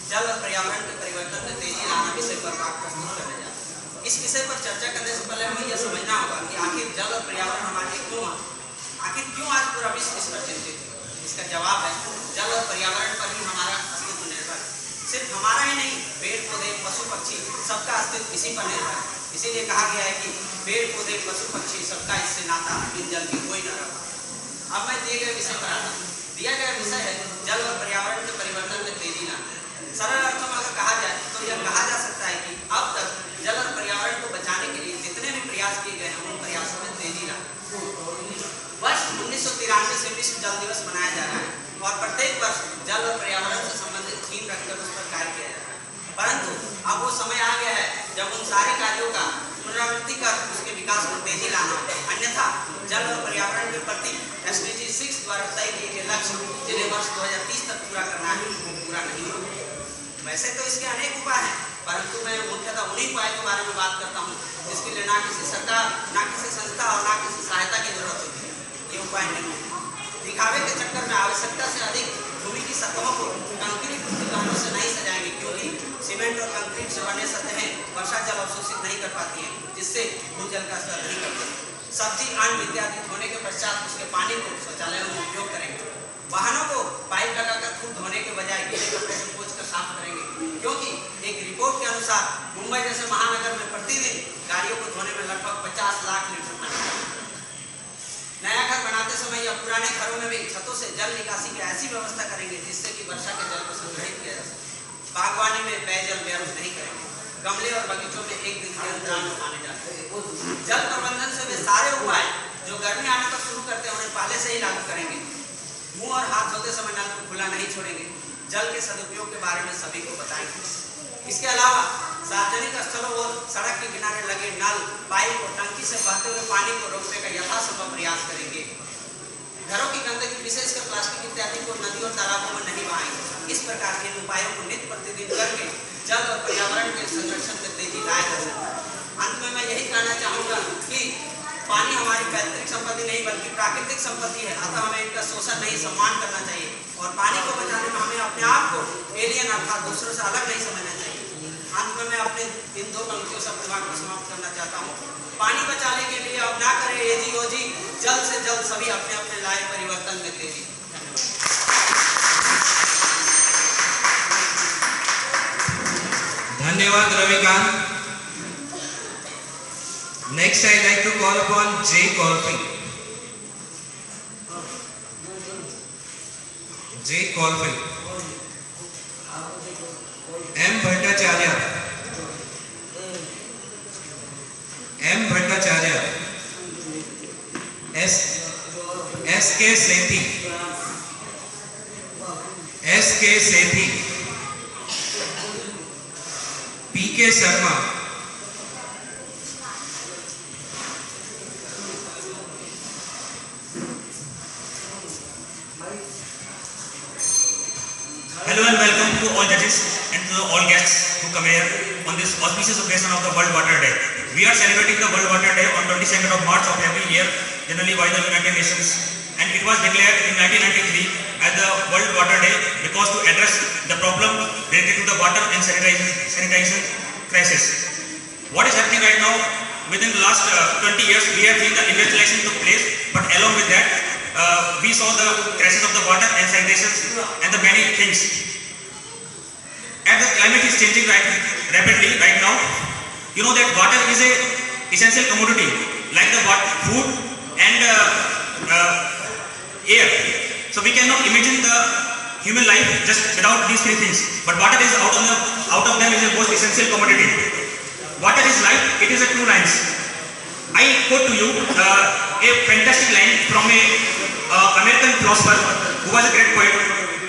Speaker 6: जल और पर्यावरण के परिवर्तन में तेजी लाना विषय पर बात प्रस्तुत करने जा रहे हैं। इस विषय पर चर्चा करने से पहले हमें यह समझना होगा कि आखिर जल और पर्यावरण हमारे क्यों आज पूरा विश्व इस पर चिंतित है। इसका जवाब है, जल और पर्यावरण पर ही हमारा अस्तित्व निर्भर है। सिर्फ हमारा ही नहीं, पेड़ पौधे, पशु पक्षी, सबका अस्तित्व इसी पर निर्भर है। इसीलिए कहा गया है कि पेड़ पौधे, पशु पक्षी, सबका इससे नाता, बिन जल की कोई न रहा। अब मैं दिए गए विषय पर आता हूँ। दिया गया विषय है जल और पर्यावरण के परिवर्तन में तेजी लाना। सरल अर्थों में अगर कहा जाए तो यह कहा जा सकता है कि अब तक जल और पर्यावरण को बचाने के लिए जितने भी प्रयास किए गए हैं उन प्रयासों में तेजी लाना। वर्ष 1993 से विश्व जल दिवस मनाया जा रहा है और प्रत्येक वर्ष जल और पर्यावरण से संबंधित थीम रखकर उस पर कार्य किया जा रहा है। परंतु अब वो समय आ गया है जब उन सारे कार्यों का पुनरावृत्ति कर उसके विकास को तेजी लाना होगा। अन्यथा जल और पर्यावरण के प्रति SDG 6 द्वारा तय किए गए लक्ष्य जिन्हें वर्ष 2030 तक पूरा करना है वो पूरा नहीं होगा। वैसे तो इसके अनेक उपाय हैं, परंतु मैं मुख्यतः उन्हीं उपाय के बारे में बात करता हूँ जिसके लिए ना किसी सरकार, ना किसी संस्था और ना किसी सहायता की जरूरत होती है। ये उपाय नहीं है। दिखावे के चक्कर में आवश्यकता से अधिक भूमि की सतहों को कंक्रीट उपकरणों से नहीं सजाएंगे, क्योंकि सीमेंट और कंक्रीट से बने सतहें वर्षा जल अवशोषित नहीं कर पाती हैं, जिससे भूजल का स्तर नहीं बढ़ता। सब्जी, अन्न इत्यादि धोने के पश्चात उसके पानी को शौचालयों में उपयोग करेंगे। वाहनों को पाइप लगाकर खूब धोने के बजाय गीले कपड़े से पोंछ कर साफ करेंगे, क्योंकि एक रिपोर्ट के अनुसार मुंबई जैसे महानगर में प्रतिदिन गाड़ियों को धोने में लगभग 50 लाख लीटर पानी लगता है। नया घर बनाते समय या पुराने घरों में भी छतों से जल निकासी की ऐसी व्यवस्था करेंगे जिससे कि वर्षा के जल को संग्रहित किया जा सके। बागवानी में पेयजल व्यर्थ नहीं करेंगे। गमले और बगीचों में एक दिन के अंतराल में पानी डालेंगे। जल प्रबंधन से वे सारे उपाय जो गर्मी आने तक शुरू करते हैं उन्हें पहले से ही लागू करेंगे। मुंह और हाथ धोते समय नल को खुला नहीं छोड़ेंगे। जल के सदुपयोग के बारे में सभी को बताएंगे। इसके अलावा सार्वजनिक स्थलों और सड़क के किनारे लगे नल, पाइप और टंकी से बहते हुए पानी को रोकने का यथासंभव प्रयास करेंगे। घरों की गंदगी विशेषकर प्लास्टिक इत्यादि को नदी और तालाबों में नहीं बहाएंगे। इस प्रकार के उपायों को नित्य प्रतिदिन करके जल और पर्यावरण के संरक्षण में तेजी लाया जा सकता है। अंत में मैं यही कहना चाहूँगा कि पानी हमारी पैतृक संपत्ति नहीं बल्कि प्राकृतिक संपत्ति है, अतः हमें इनका शोषण नहीं, सम्मान करना चाहिए और पानी को बचाने में हमें अपने आप को एलियन अर्थात दूसरों से अलग नहीं समझना चाहिए। अंत में मैं अपने इन दो पंक्तियों से अपने वाक्य को समाप्त करना चाहता हूँ। पानी बचाने के लिए अब ना करें एजी ओजी, जल्द से जल्द सभी अपने अपने लाए परिवर्तन में तेजी।
Speaker 1: धन्यवाद Ravikant. Next, I'd like to call upon J. Colfin. J. Colfin. M. Bhattacharya. M. Bhattacharya. S. K. Sethi. S. K. Sethi. P. K. Sharma.
Speaker 7: Hello and welcome to all judges and to all guests who come here on this auspicious occasion of the World Water Day. We are celebrating the World Water Day on 22nd of March of every year, generally by the United Nations, and it was declared in 1993 as the World Water Day because to address the problem related to the water and sanitation crisis. What is happening right now? Within the last 20 years, we have seen the industrialization took place, but along with that, we saw the crisis of the water and sanitation and the many things. As the climate is changing rapidly right now, you know that water is a essential commodity like the food and air. So we cannot imagine the human life just without these three things. But water is out of them is the most essential commodity. Water is life. It is a two lines. I quote to you a fantastic line from a American philosopher who was a great poet,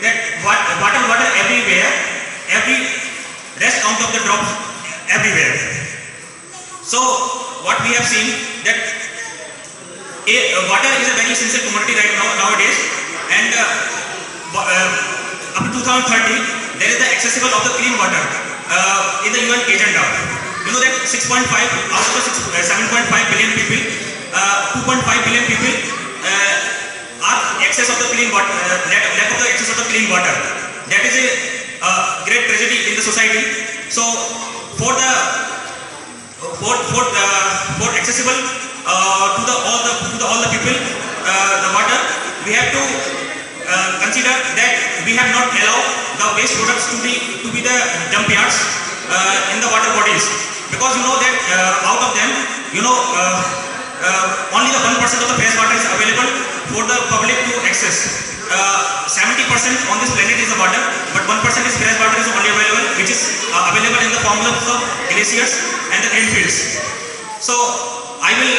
Speaker 7: that water everywhere, every rest count of the drops everywhere. So what we have seen that water is a very essential commodity right nowadays, and up to 2030 there is the accessible of the clean water in the UN agenda. You know that 6.5 out of the 7.5 billion people, 2.5 billion people are excess of the clean water, lack of the access of the clean water. That is a great tragedy in the society. So for accessible to all the people the water, we have to consider that we have not allowed the waste products to be the dump yards in the water bodies, because you know that out of them, you know, only the 1% of the fresh water is available for the public to access. 70% on this planet is the water, but 1% is fresh water is only available, which is available in the form of the glaciers and the green fields. So I will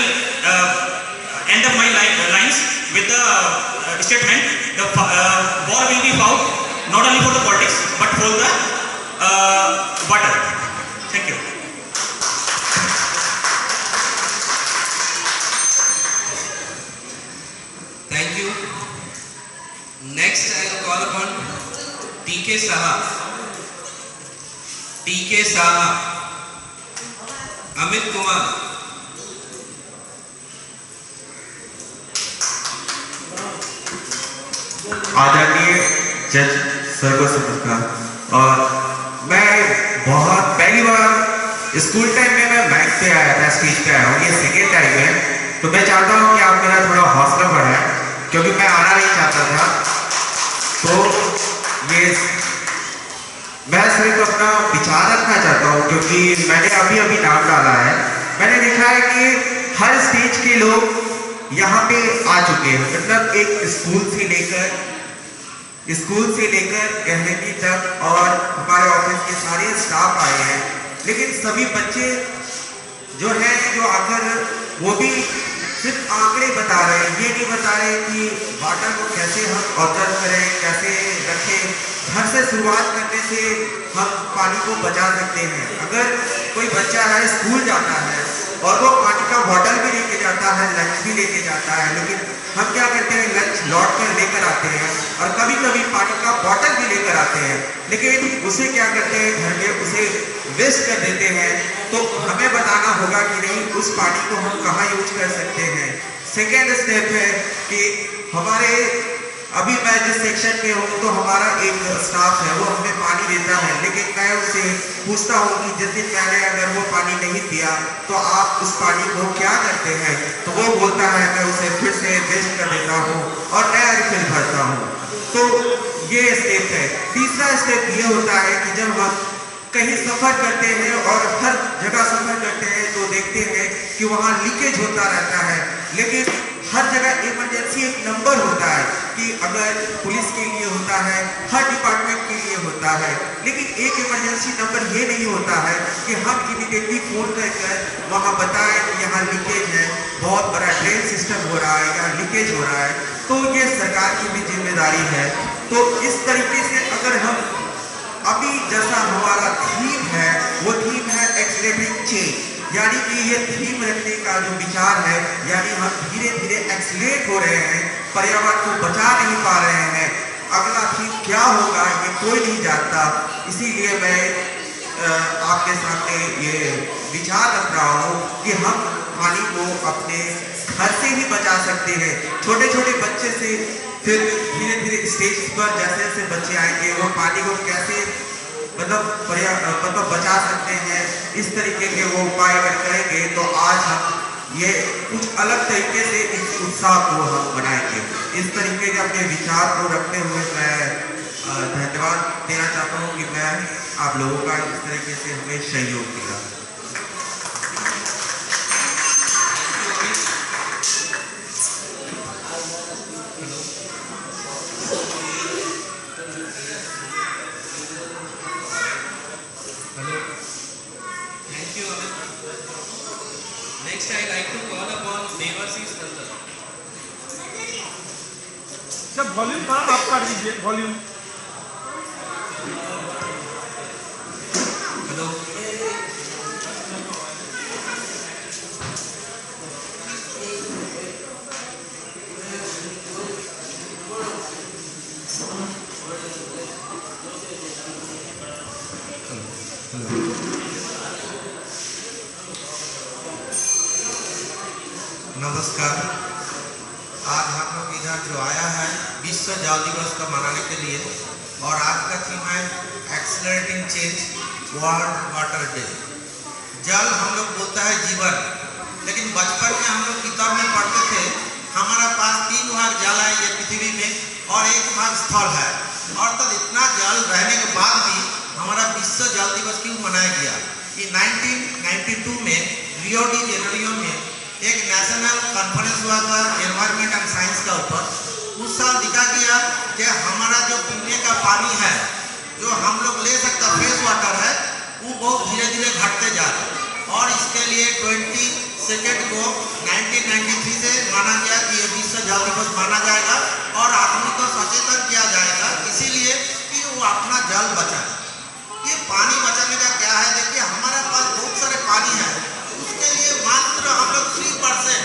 Speaker 7: end up my lines with the statement: the war will be fought not only for the politics but for the water. Thank you.
Speaker 1: Thank you. Next, I will call upon TK Saha. TK Saha. Amit Kumar.
Speaker 8: आदरणीय जज sir को नमस्कार। और मैं बहुत पहली बार school time में मैं माइक पे आया था, स्टेज पे आया हूँ, ये सेकेंड टाइम है। तो मैं चाहता हूँ कि आप मेरा थोड़ा हौसला बढ़ाएं, क्योंकि मैं आना नहीं चाहता था। तो ये मैं सिर्फ अपना विचार रखना चाहता हूँ, क्योंकि मैंने अभी अभी नाम डाला है। मैंने देखा है कि हर स्टेज के लोग यहाँ पे आ चुके हैं, मतलब एक स्कूल से लेकर एलएलबी तक, और हमारे ऑफिस के सारे स्टाफ आए हैं। लेकिन सभी बच्चे जो हैं, जो आकर वो भी सिर्फ आंकड़े बता रहे हैं, ये नहीं बता रहे कि वाटर को कैसे हम ऑब्जर्व करें, कैसे रखें। घर से शुरुआत करने से हम पानी को बचा सकते हैं। अगर कोई बच्चा है, स्कूल जाता है और वो पानी का बॉटल भी लेके जाता है, लंच भी लेके जाता है, लेकिन हम क्या करते हैं, लंच लौट कर लेकर आते हैं और कभी कभी पानी का बॉटल भी लेकर आते हैं, लेकिन उसे क्या करते हैं, घर में उसे वेस्ट कर देते हैं। तो हमें बताना होगा कि नहीं, उस पानी को हम कहाँ यूज कर सकते हैं। सेकेंड स्टेप है कि हमारे अभी मैं जिस सेक्शन में हूँ, तो हमारा एक स्टाफ है, वो हमें पानी देता है, लेकिन मैं उससे पूछता हूँ कि जिस दिन मैंने अगर वो पानी नहीं दिया तो आप उस पानी को क्या करते हैं। तो वो बोलता है मैं उसे फिर से वेस्ट कर देता हूँ और नया रिफिल भरता हूँ। तो ये स्टेप है। तीसरा स्टेप ये होता है कि जब हम कहीं सफर करते हैं और हर जगह सफर करते हैं तो देखते हैं कि वहाँ लीकेज होता रहता है, लेकिन हर जगह इमरजेंसी एक नंबर होता है कि अगर पुलिस के लिए होता है, हर डिपार्टमेंट के लिए होता है, लेकिन एक इमरजेंसी नंबर ये नहीं होता है कि हम इमीडिएटली फोन कर वहाँ बताएं कि यहाँ लीकेज है, बहुत बड़ा ड्रेन सिस्टम हो रहा है या लीकेज हो रहा है। तो ये सरकार की भी जिम्मेदारी है। तो इस तरीके से अगर हम अभी जैसा हमारा थीम है, वो थीम है एक्सीलरेटिंग चेंज, यानी कि ये थीम रखने का जो विचार है, यानी हम धीरे धीरे एक्सीलरेट हो रहे हैं, पर्यावरण को बचा नहीं पा रहे हैं। अगला थीम क्या होगा ये कोई नहीं जानता, इसीलिए मैं आपके सामने ये विचार रख रहा हूँ कि हम पानी को अपने घर से ही बचा सकते हैं। छोटे छोटे बच्चे से फिर धीरे धीरे स्टेज पर जैसे जैसे बच्चे आएंगे, वो पानी को कैसे मतलब बचा सकते हैं, इस तरीके के वो उपाय अगर करेंगे तो आज हम ये कुछ अलग तरीके से इस उत्साह को हम बनाएंगे। इस तरीके के अपने विचार को रखते हुए मैं धन्यवाद देना चाहता हूँ कि मैं आप लोगों का इस तरीके से हमें सहयोग दिया।
Speaker 1: Next, I like to call upon Devasis Nandal.
Speaker 9: जब वॉल्यूम था आप कर दीजिए वॉल्यूम।
Speaker 1: हेलो,
Speaker 10: नमस्कार। आज हम लोग इधर जो आया है विश्व जल दिवस को मनाने के लिए, और आज का थीम है accelerating change world water day. जल हम लोग बोलता है जीवन, लेकिन बचपन में हम लोग किताब में पढ़ते थे हमारा पास 3 भाग जल है ये पृथ्वी में और 1 भाग स्थल है, और तब इतना जल रहने के बाद भी हमारा विश्व जल दिवस क्यों मनाया गया। ये 1992 में रियो डी जेनेरियो में एक नेशनल कॉन्फ्रेंस हुआ था एनवायरनमेंट एंड साइंस का ऊपर। उस साल दिखा गया कि हमारा जो पीने का पानी है, जो हम लोग ले सकता फ्रेश वाटर है, वो बहुत धीरे धीरे घटते जा रहा है। और इसके लिए 22 को 1993 से माना गया कि ये विश्व जल दिवस माना जाएगा और आदमी को सचेतन किया जाएगा, इसीलिए कि वो अपना जल बचाए। ये पानी बचाने का क्या है, देखिए हमारे पास बहुत सारे पानी है, उसके लिए मात्र हम लोग 3%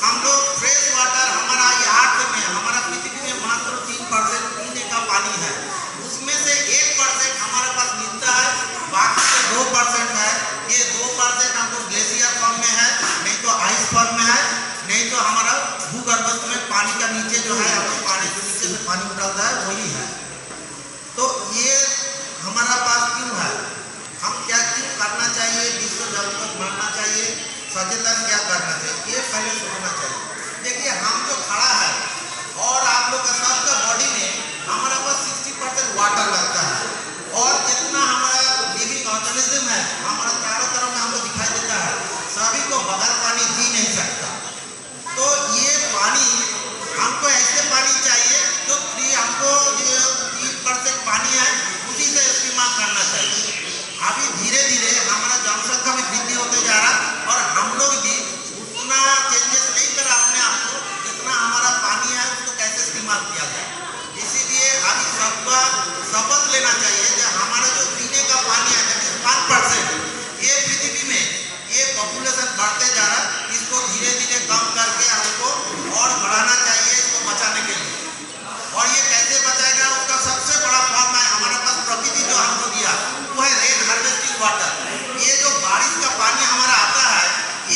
Speaker 10: हम लोग फ्रेश वाटर हमारा ये अर्थ में, हमारा पृथ्वी में मात्र 3% पीने का पानी है। उसमें से 1% हमारे पास मिलता है, बाकी जो 2% है, ये 2% हमको ग्लेशियर फॉर्म में है, नहीं तो आइस फॉर्म में है, नहीं तो हमारा भूगर्भस्थ में पानी का नीचे जो है, हम पानी के नीचे से पानी निकलता है, वही है। तो ये हमारा पास क्यों है, हम क्या क्यों करना चाहिए, विश्व जल दिवस मनाना चाहिए, सचेतन क्या करना चाहिए, ये पहले सोचना चाहिए। देखिए हम जो खड़ा है और आप लोग का सबका बॉडी में हमारा पास 60% वाटर लगता है, और जितना हमारा लिविंग ऑर्गेनिज्म है हमारा चारों तरफ में हमको दिखाई देता है, सभी को बगैर पानी जी नहीं सकता। तो ये पानी हमको ऐसे पानी चाहिए जो हमको 3% पानी है उसी से इस्तेमाल करना चाहिए। अभी धीरे धीरे हमारा जनसंख्या में वृद्धि होते जा रहा है और हम लोग भी उतना चेंजेस नहीं कर अपने आप को, जितना हमारा पानी है उसको कैसे इस्तेमाल किया जाए। इसीलिए अभी सबका शपथ लेना चाहिए कि हमारा जो पीने का पानी है 5%, ये पृथ्वी में ये पॉपुलेशन बढ़ते जा रहा है, इसको धीरे धीरे कम करके हमको और बढ़ाना चाहिए, इसको बचाने के लिए। और ये कैसे बचाएगा, उसका सबसे बड़ा फॉर्म है हमारे पास प्रकृति जो हमको दिया, वो है रेन हार्वेस्टिंग वाटर। ये जो बारिश का पानी हमारा आता है,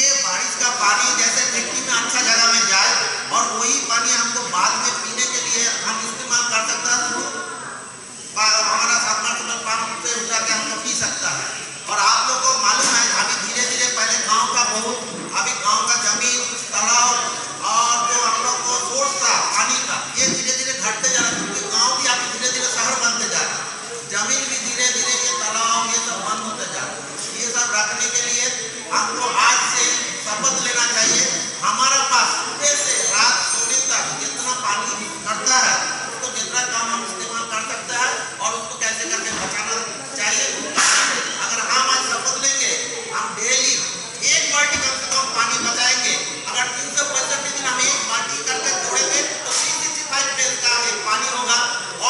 Speaker 10: ये बारिश का पानी जैसे मिट्टी में अच्छा जगह में जाए और वही पानी हमको बाद में पीने के लिए हम इस्तेमाल कर सकते हैं, हमारा सबमर्सिबल पंप से उठा के हमको पी सकता है। और आप लोगों को मालूम है अभी धीरे धीरे पहले गांव का बहुत, अभी गांव का जमीन, तालाब और जो हम लोग को सोर्स था पानी का, ये धीरे धीरे घटते जा रहा है, क्योंकि गांव भी अभी धीरे धीरे शहर बनते जा रहा है, जमीन भी धीरे धीरे ये तालाब ये सब बंद होते जा रहा है। ये सब रखने के लिए हमको आज से शपथ लेना चाहिए, हमारा पास सुबह से रात सोने तक जितना पानी करता है उसको जितना कम हम इस्तेमाल कर सकते हैं और उसको कैसे करके बचाना चाहिए। अगर हम आज शपथ लेंगे, हम डेली 1 बाल्टी कम से कम पानी बचाएंगे, अगर 365 दिन हम 1 बाल्टी करके जोड़ेंगे तो 365 डेज का एक पानी होगा।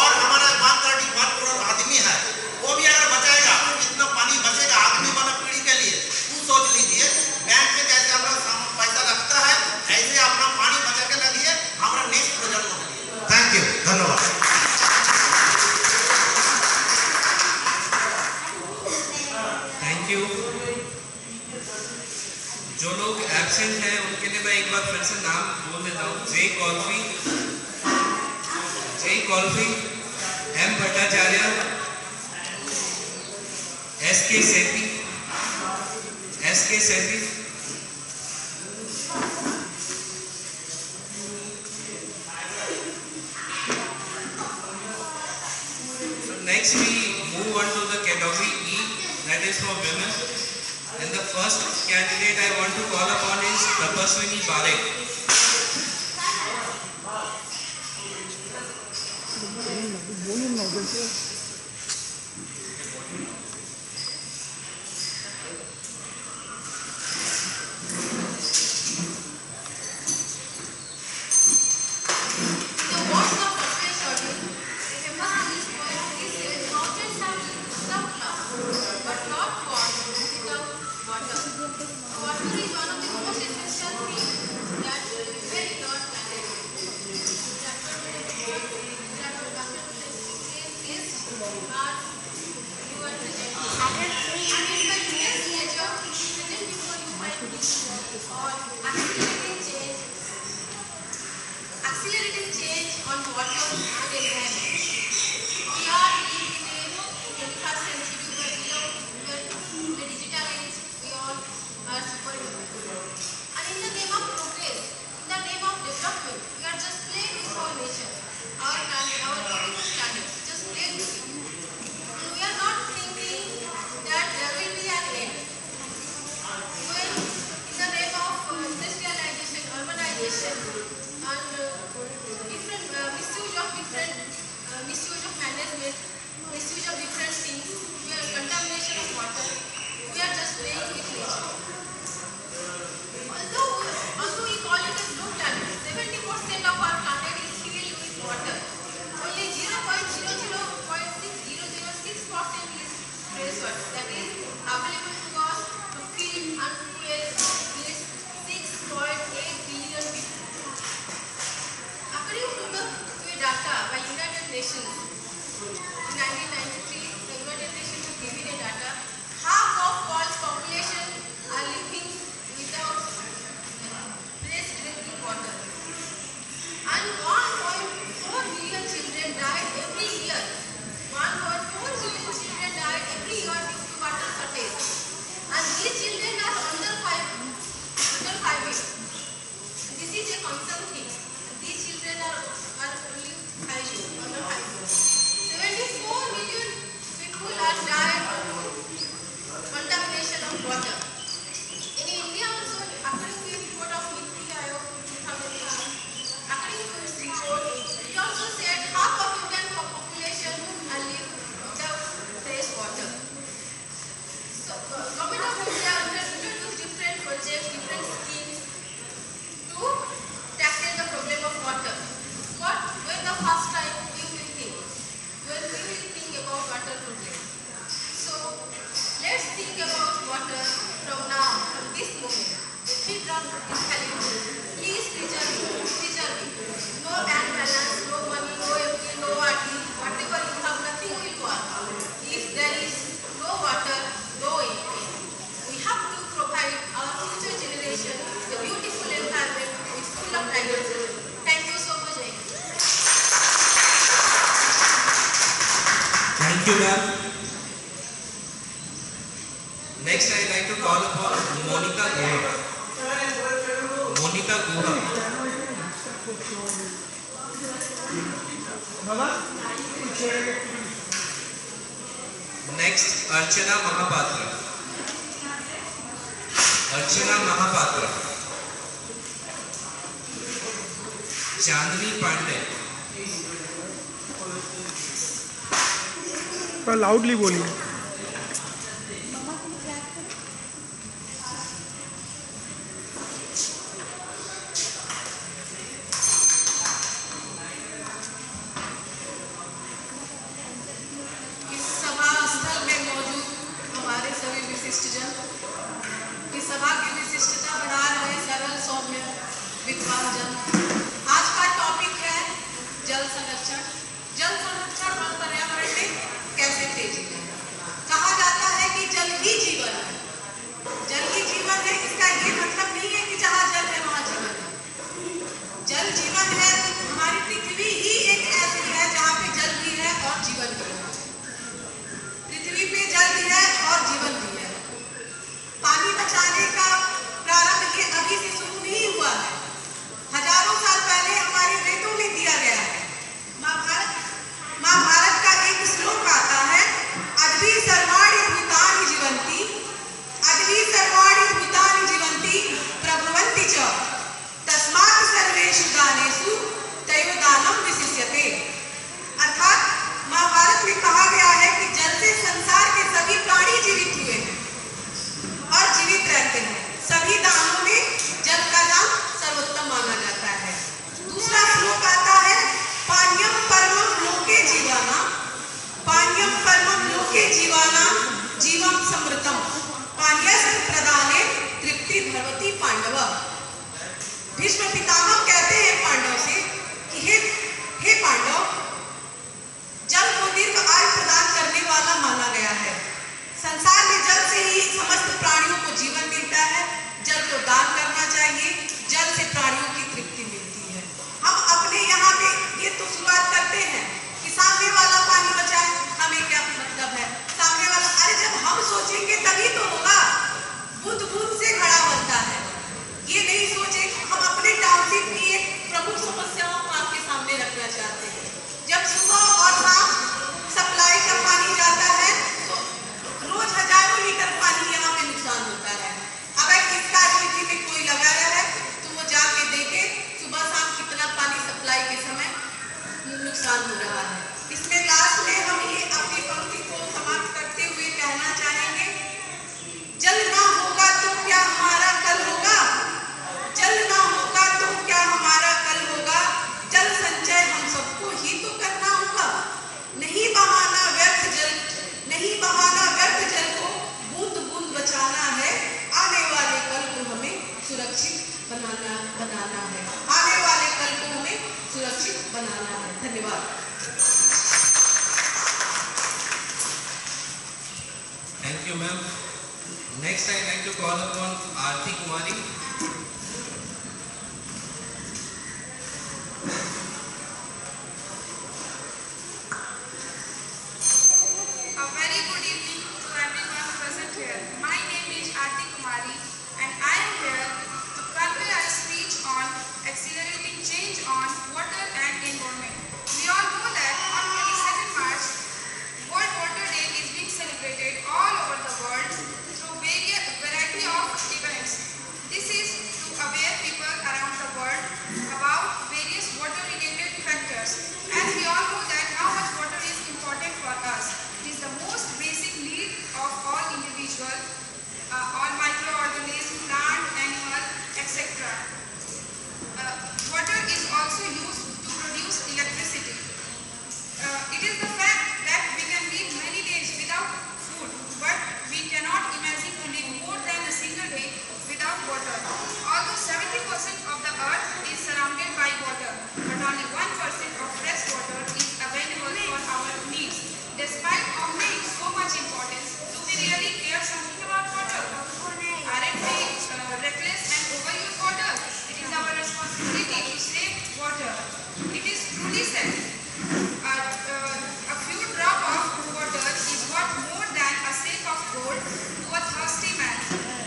Speaker 10: और हमारा 131 करोड़ आदमी है, वो भी अगर बचाएगा तो कितना पानी बचेगा आदमी वाला पीढ़ी के लिए, वो सोच लीजिए। बैंक में जैसे हम लोग पैसा रखता है, ऐसे अपना पानी बचा के रखिए हमारा नेक्स्ट प्रजन्म के लिए। थैंक यू, धन्यवाद।
Speaker 1: Thank you. जो लोग एब्सेंट हैं उनके लिए मैं एक बार फिर से नाम बोल देता हूँ। जे कॉल्फी, एम भट्टाचार्य, एस के सेठी, So next we move on to the category E, that is for women. And the first candidate I want to call upon is Tapaswini Parekh.
Speaker 3: Accelerating change on water and environment. We are living in a 21st century where the digital age, we all are super independent. And in the name of progress, in the name of development, we are just playing with our nature. Our
Speaker 4: Nations. In 1993, the United Nations has given a data. Half of world's population are living without fresh drinking water. And 1.4 million children die every year. 1.4 million children die every year due to water shortage. And these children are under 5 years. This is a concern thing. These children are only 5 years, under 5 years. 74 million people are died of contamination of water. In India also, according to a report of NITI Aayog 2007, according to its report, it also said half of Indian population are live without fresh water. So, Government of India introduced different projects, different schemes to tackle the problem of water. But when the first time we will think about water problem. So let's think about water from now, from this moment. The 3 drops is telling you, please preserve it. No bank balance, no money, no FD, no RD, whatever you have, nothing will work. If there is no water, no anything. We have to provide our future generation a beautiful environment with full of diversity. Thank you so much.
Speaker 1: Thank you, ma'am. Next, I'd like to call upon Monica Guha. Monica Guha. Next, Archana Mahapatra. Archana Mahapatra. Chandni Pandey.
Speaker 9: पर loudly बोलिए।
Speaker 4: इस सभा स्थल में मौजूद हमारे सभी विशिष्टजन, इस सभा की विशिष्टता बढ़ा रहे सरल सौम्य विद्वान जन। आज का टॉपिक है जल संरक्षण। जल संरक्षण और पर्यावरण में कैसे तेजी लाएं? कहा जाता है कि जल ही जीवन है। जल ही जीवन है, इसका ये मतलब नहीं है कि जहाँ जल है वहाँ जीवन है। जल जीवन है। हमारी पृथ्वी ही एक ऐसी है जहाँ पे जल भी है और जीवन भी है। पृथ्वी पे जल भी है और जीवन भी है। पानी बचाने का प्रारंभ ये अभी से शुरू नहीं हुआ है। हजारों साल पहले हमारे वेदों में दिया गया है। महाभारत का एक श्लोक आता है, अद्भि सर्वाणि भूतानि जीवन्ति, अद्भि सर्वाणि भूतानि जीवन्ति प्रभवन्ति च, तस्मात् सर्वेषु दानेषु तयोदानं विशिष्यते। अर्थात महाभारत में कहा गया है कि जल से संसार के सभी प्राणी जीवित हुए हैं और जीवित रहते हैं। सभी दानों में जल का दान सर्वोत्तम माना जाता है। दूसरा श्लोक आता है, पाण्यम परमम लोके जीवाना, पाण्यम परमम लोके जीवाना जीवम समृतम, पाण्यस्य प्रदाने तृप्ति भवति पांडव। भीष्म पितामह कहते हैं पांडव से कि हे पांडव, जल को दीर्घ आयु प्रदान करने वाला माना गया है। संसार में जल से ही समस्त प्राणियों को जीवन मिलता है। जल को दान करना चाहिए। जल से प्राणियों की तृप्ति मिलती है। हम अपने यहाँ पे ये तो शुरुआत करते हैं कि सामने वाला पानी बचाए, हमें क्या मतलब है सामने वाला। अरे जब हम सोचेंगे तभी तो होगा। बूंद बूंद से घड़ा बनता है। ये नहीं सोचे। हम अपने टाउनशिप की एक प्रमुख समस्याओं को आपके सामने रखना चाहते हैं। जब सुबह और शाम सप्लाई का पानी जाता है तो रोज हजारों लीटर पानी यहाँ पे नुकसान होता है। अगर इसका ड्यूटी में कोई लगा रहा है तो वो जाके देखे सुबह शाम कितना पानी सप्लाई के समय नुकसान हो रहा है। इसमें लास्ट में हम ये अपनी पंक्ति को समाप्त करते हुए कहना चाहेंगे, जल ना होगा तो क्या हमारा कल होगा, जल ना होगा तो क्या हमारा कल होगा, जल संचय हम सबको ही तो करना होगा। नहीं बहाना व्यर्थ जल, नहीं बहाना व्यर्थ जल को, बूंद बूंद बचाना है। आने वाले कल को हमें सुरक्षित बनाना है। आने वाले कल को हमें सुरक्षित बनाना है। धन्यवाद।
Speaker 1: you, ma'am. Next, I'd like to call upon Aarti Kumari.
Speaker 11: A very good evening to everyone present here. My name is Aarti Kumari and I am here to convey a speech on accelerating change on water and environment. We all know that on 22nd March, World Water Day is being celebrated all over the world through variety of events. This is to aware people around the world about various water-related factors. As we all know that how much water is important for us. It is the most basic need of all individuals, all microorganisms, plant, animal, etc. Water is also used to produce electricity. It is the fact that we can live many days without food, but we cannot imagine to live more than a single day without water. Although 70% of the earth is surrounded by water, but only 1% of fresh water is available for our needs. Despite offering so much importance, do we really care something about water? Aren't we reckless and overuse water? It is our responsibility to save water. It is truly said, a few drops of water is worth more than a sack of gold to a thirsty man.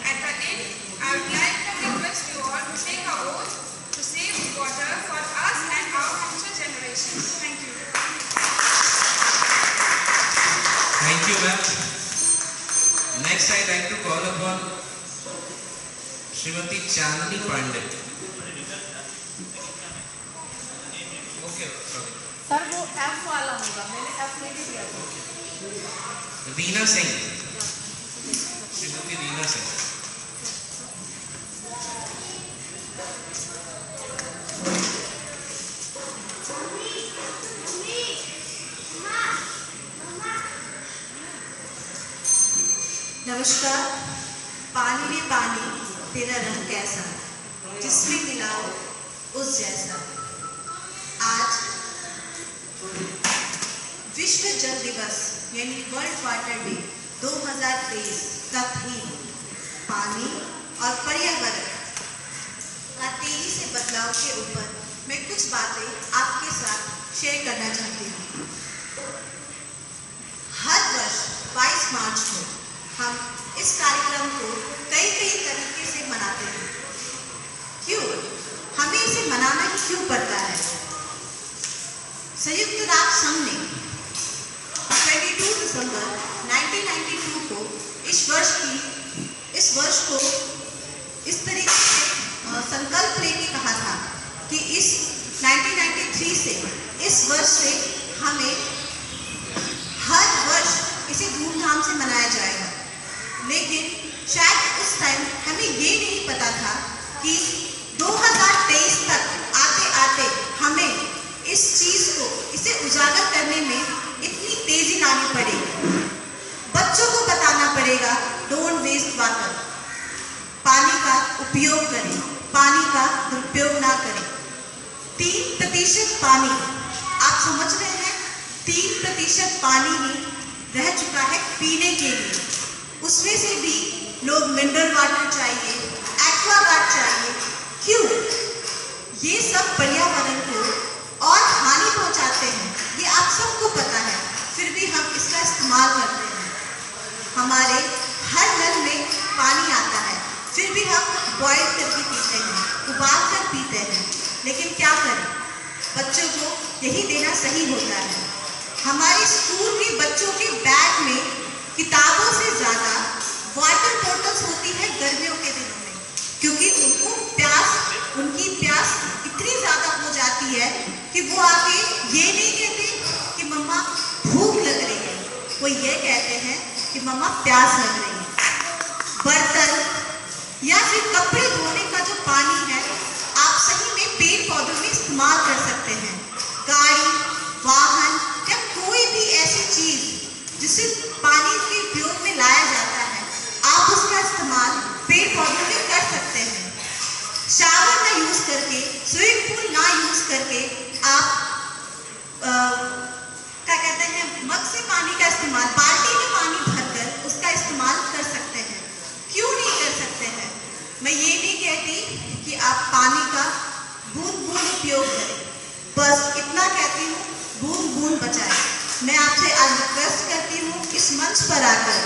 Speaker 11: At the end, I would like to request you all to take a oath to save water for us and our future generations. Thank you.
Speaker 1: Thank you, ma'am. Next, I'd like to call upon Srimati Chandni Pandey. Okay, sorry.
Speaker 12: Sir वो F वाला होगा, मैंने F नहीं दिया था।
Speaker 1: रीना सिंह, श्रीमती रीना सिंह।
Speaker 13: नमस्कार। पानी में पानी तेरा रंग कैसा, जिसमें मिलाओ उस जैसा। आज विश्व जल दिवस यानी वर्ल्ड वाटर डे 2023 का थीम पानी और पर्यावरण का तेजी से बदलाव के ऊपर मैं कुछ बातें आपके साथ शेयर करना चाहती हूँ। हर वर्ष 22 मार्च को हम इस कार्यक्रम को कई तरीके से मनाते हैं। क्यों? हमें इसे मनाना ही क्यों पड़ता है? संयुक्त राष्ट्र संघ ने 22 दिसंबर 1992 को इस वर्ष को इस तरीके से संकल्प लेके कहा था कि इस 1993 से इस वर्ष से हमें हर वर्ष इसे धूमधाम से मनाया जाएगा। लेकिन शायद उस टाइम हमें ये नहीं पता था कि 2023 तक आते आते हमें इस चीज़ को इसे उजागर करने में इतनी तेजी लानी पड़ेगी। बच्चों को बताना पड़ेगा डोंट वेस्ट वाटर, पानी का उपयोग करें, पानी का दुरुपयोग ना करें। 3% पानी, आप समझ रहे हैं, 3% पानी ही रह चुका है पीने के लिए। उसमें से भी लोग मिनरल वाटर चाहिए, एक्वागार्ड चाहिए। क्यों? ये सब पर्यावरण को और हानि पहुंचाते हैं, ये आप सबको पता है, फिर भी हम इसका इस्तेमाल करते हैं। हमारे हर नल में पानी आता है, फिर भी हम बॉयल करके पीते हैं, उबाल कर पीते हैं। लेकिन क्या करें, बच्चों को यही देना सही होता है। हमारे स्कूल में बच्चों के बैग में किताबों से ज़्यादा वाटर बॉटल्स होती है गर्मियों के दिनों में, क्योंकि उनकी प्यास इतनी ज़्यादा हो जाती है कि वो आके ये नहीं कहते कि मम्मा भूख लग रही है, वो ये कहते हैं कि मम्मा प्यास लग रही है। बर्तन या फिर कपड़े धोने का जो पानी है, आप सही में पेड़ पौधों में इस्तेमाल कर सकते हैं। गाड़ी, वाहन या कोई भी ऐसी चीज़ जिसे पानी के उपयोग में लाया जाता है, आप उसका इस्तेमाल पेड़ पौधों में कर सकते हैं। शावर ना यूज़ करके, स्विमिंग पूल ना यूज़ करके आप क्या कहते हैं, मग से पानी का इस्तेमाल, बाल्टी में पानी भरकर उसका इस्तेमाल आप पानी का बूंद बूंद उपयोग करें। बस इतना कहती हूँ, बूंद बूंद बचाएं। मैं आपसे आज रिक्वेस्ट करती हूँ इस मंच पर आकर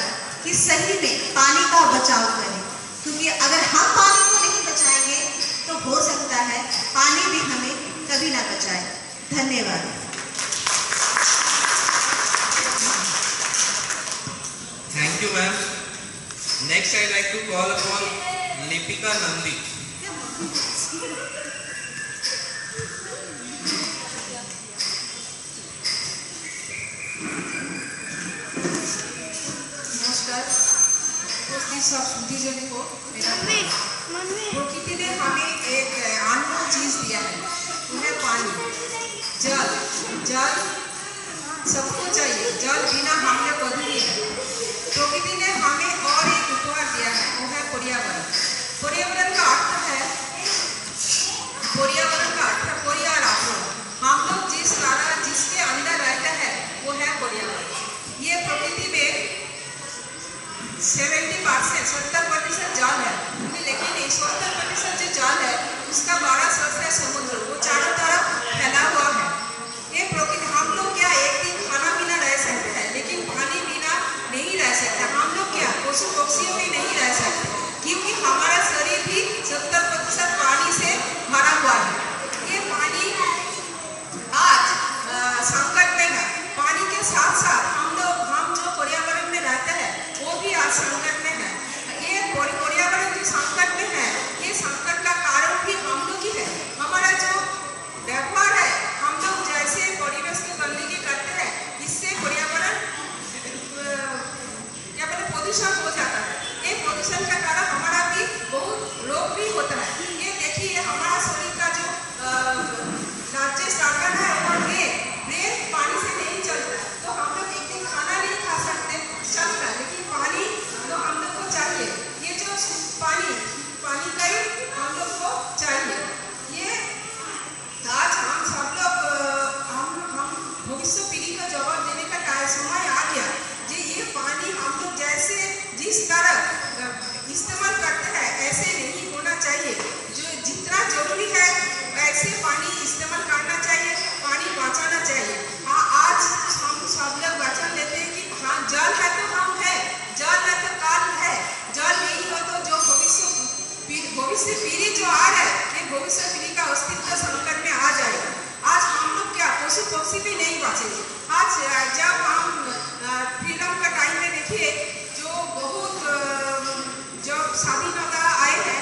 Speaker 13: कि सही में पानी का बचाव करें, क्योंकि अगर हम पानी को नहीं बचाएंगे तो हो सकता है पानी भी हमें कभी ना बचाए। धन्यवाद।
Speaker 1: Thank you, ma'am. Next, I'd like to call upon Lipika Nandi.
Speaker 11: नमस्कार। उपस्थित सब सुधीजन को प्रकृति ने हमें एक अनमोल चीज दिया है, वो है पानी। जल जल सबको चाहिए, जल बिना हम लोग अधूरे हैं। प्रकृति ने हमें और एक उपहार दिया है, वो है पर्यावरण। पर्यावरण का अर्थ है परिवार। हम लोग जिसके अंदर रहते हैं वो है पर्यावरण। ये प्रकृति में 70% जल है, लेकिन 70% जो जल है उसका 12% है समुद्र, वो चारों तरफ फैला हुआ है। ये प्रकृति, हम लोग क्या एक दिन खाना बिना रह सकते हैं, लेकिन पानी बिना नहीं रह सकते। हम लोग क्या पशु पक्षियों भी नहीं रह सकते, क्योंकि हमारा शरीर भी 70% पानी से भरा हुआ है। ये पानी आज संकट में है। पानी के साथ साथ हम जो पर्यावरण में रहते हैं वो भी आज संकट में है। ये पर्यावरण जो संकट में है, ये संकट का कारण भी हम लोग ही है। हमारा जो व्यवहार है, हम लोग जैसे परिवेश को गंदगी करते हैं, इससे पर्यावरण प्रदूषण हो जाता है। ये प्रदूषण का कारण हमारा भी बहुत रोग भी होता है। ये देखिए हमारा शरीर का जो डाइजेस्ट ऑर्गन है और ब्रेन पानी से नहीं चलता है। तो हम लोग एक दिन खाना नहीं खा सकते, चलता है, लेकिन पानी तो हम लोग को चाहिए। ये जो पानी का ही हम लोग को चाहिए। ये आज हम सब लोग हम भविष्य पीढ़ी को जवाब देने का समय आ गया। जी ये पानी हम लोग जैसे जिस तरह इस्तेमाल करते हैं ऐसे नहीं होना चाहिए। जो जितना जरूरी है वैसे पानी इस्तेमाल करना चाहिए, पानी बचाना चाहिए। हाँ, आज हम सब लोग वचन लेते हैं कि हाँ जल है तो हम है, जल है तो काल है, जल नहीं हो तो जो भविष्य पीढ़ी जो आ रहा है, ये भविष्य पीढ़ी का अस्तित्व संकट में आ जाएगा। आज हम लोग क्या पशु पक्षी भी नहीं बचेंगे। आज जब हम फ्रीडम का टाइम में देखिए जो बहुत जब स्वाधीनता आए हैं,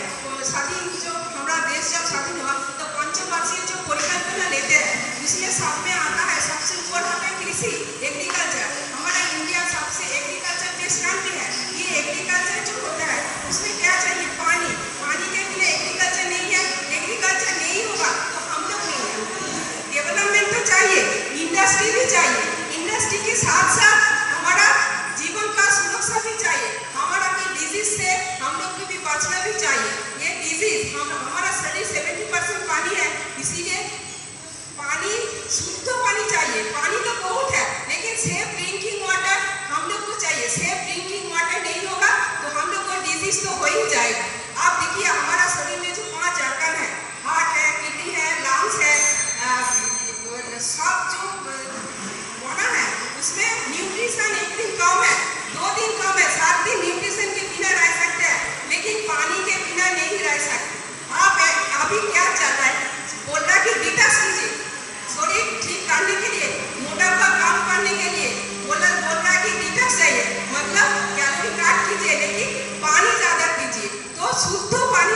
Speaker 11: जो हमारा देश जब स्वाधीन हुआ तो पंचवर्षीय जो परिकल्पना लेते हैं उसमें सब में आता है सबसे ऊपर आता है कृषि, एग्रीकल्चर। हमारा इंडिया सबसे एग्रीकल्चर बेस्ड कंट्री है। ये एग्रीकल्चर जो होता है उसमें क्या चाहिए? पानी। पानी के बिना एग्रीकल्चर नहीं है, एग्रीकल्चर नहीं होगा तो हम लोग नहीं है। डेवलपमेंट तो चाहिए, इंडस्ट्री भी चाहिए, इंडस्ट्री के साथ साथ हमारा जीवन का सुरक्षा भी चाहिए। हमारा भी डिजीज से हम लोग को भी बचना भी चाहिए। ये डिजीज हमारा शरीर 70% पानी है, इसीलिए पानी शुद्ध पानी चाहिए। पानी तो बहुत है, लेकिन सेफ ड्रिंकिंग वाटर हम लोग को चाहिए। सेफ ड्रिंकिंग वाटर नहीं होगा तो हम लोग को डिजीज तो हो ही जाएगा। आप देखिए हमारा शरीर में जो 5 ऑर्गन है, हार्ट है, किडनी है, लंग्स है, सब जो बना है उसमें न्यूट्रिशन एक दिन कम है, 2 दिन कम है, 7 दिन न्यूट्रिशन के बिना रह सकते हैं, लेकिन पानी के बिना नहीं रह सकते। आप अभी क्या चल रहा है? बोल रहा कि डिटॉक्स कीजिए शरीर ठीक करने के लिए, मोटापा कम करने के लिए बोल रहा है कि डिटॉक्स चाहिए, मतलब कैलोरी काट कीजिए लेकिन पानी ज्यादा पीजिए। तो शुद्ध पानी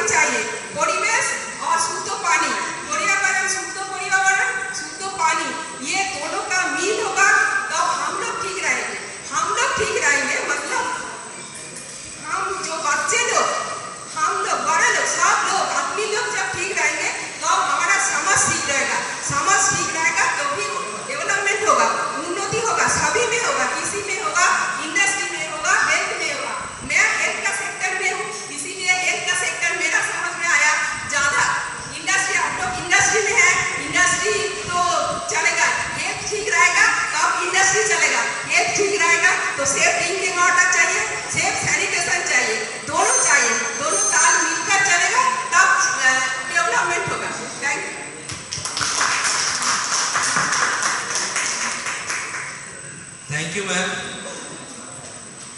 Speaker 1: Thank you, ma'am.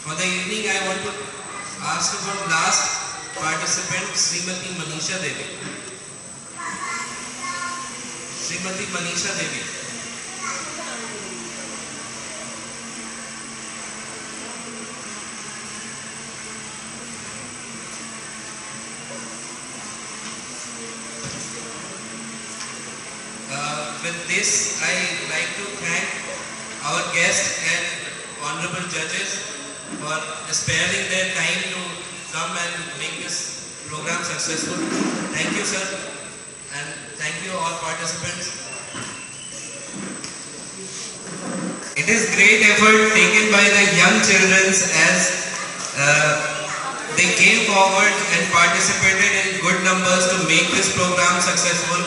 Speaker 1: For the evening, I want to ask about last participant, Srimati Manisha Devi. Srimati Manisha Devi. With this, I like to thank our guests and honorable judges for sparing their time to come and make this program successful. Thank you, sir, and thank you all participants. It is great effort taken by the young children as they came forward and participated in good numbers to make this program successful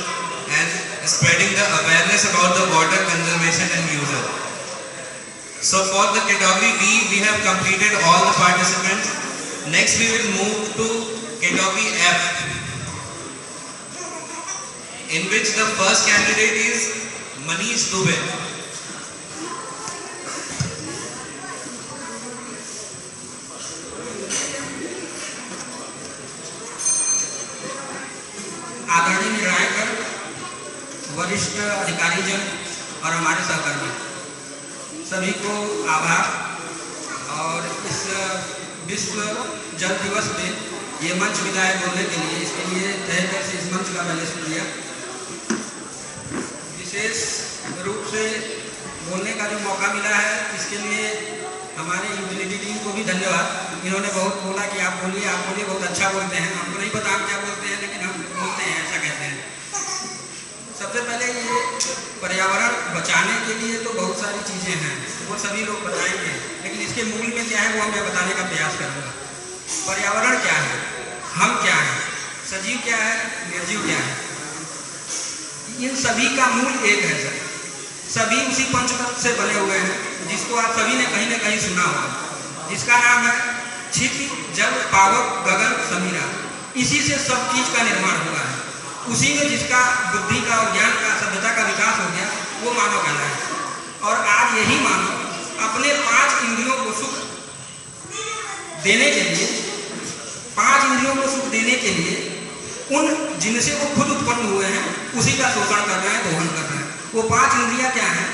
Speaker 1: and spreading the awareness about the water conservation and usage. So for the category B, we have completed all the participants. Next we will move to category F, in which the first candidate is Manish Dubey.
Speaker 5: आदरणीय निर्णायक, वरिष्ठ अधिकारीजन और हमारे सहकर्मी सभी को आभार। और इस विश्व जल दिवस में ये मंच मिला है बोलने के लिए, इसके लिए तहे दिल से इस मंच का मैंने शुक्रिया। विशेष रूप से बोलने का जो मौका मिला है, इसके लिए हमारे यूटिलिटी टीम को भी धन्यवाद। इन्होंने बहुत बोला कि आप बोलिए, बहुत अच्छा बोलते हैं। हमको नहीं पता हम क्या बोलते हैं, लेकिन हम बोलते हैं, ऐसा कहते हैं। सबसे पहले ये पर्यावरण बचाने के लिए तो बहुत सारी चीज़ें हैं, वो सभी लोग बताएंगे, लेकिन इसके मूल में क्या है वो मैं बताने का प्रयास करूँगा। पर्यावरण क्या है, हम क्या हैं, सजीव क्या है, निर्जीव क्या है, इन सभी का मूल एक है सर। सभी उसी पंचतत्व से बने हुए हैं, जिसको आप सभी ने कहीं न कहीं सुना होगा, जिसका नाम है क्षिति, जल, पावक, गगन, समीरा। इसी से सब चीज़ का निर्माण हुआ है। उसी में जिसका बुद्धि का और ज्ञान का, सभ्यता का विकास हो गया, वो मानव कहलाए। और आज यही मानव अपने 5 इंद्रियों को सुख देने के लिए, 5 इंद्रियों को सुख देने के लिए उन जिनसे वो खुद उत्पन्न हुए हैं उसी का शोषण कर रहे हैं, दोहन कर रहे हैं। वो 5 इंद्रियां क्या हैं?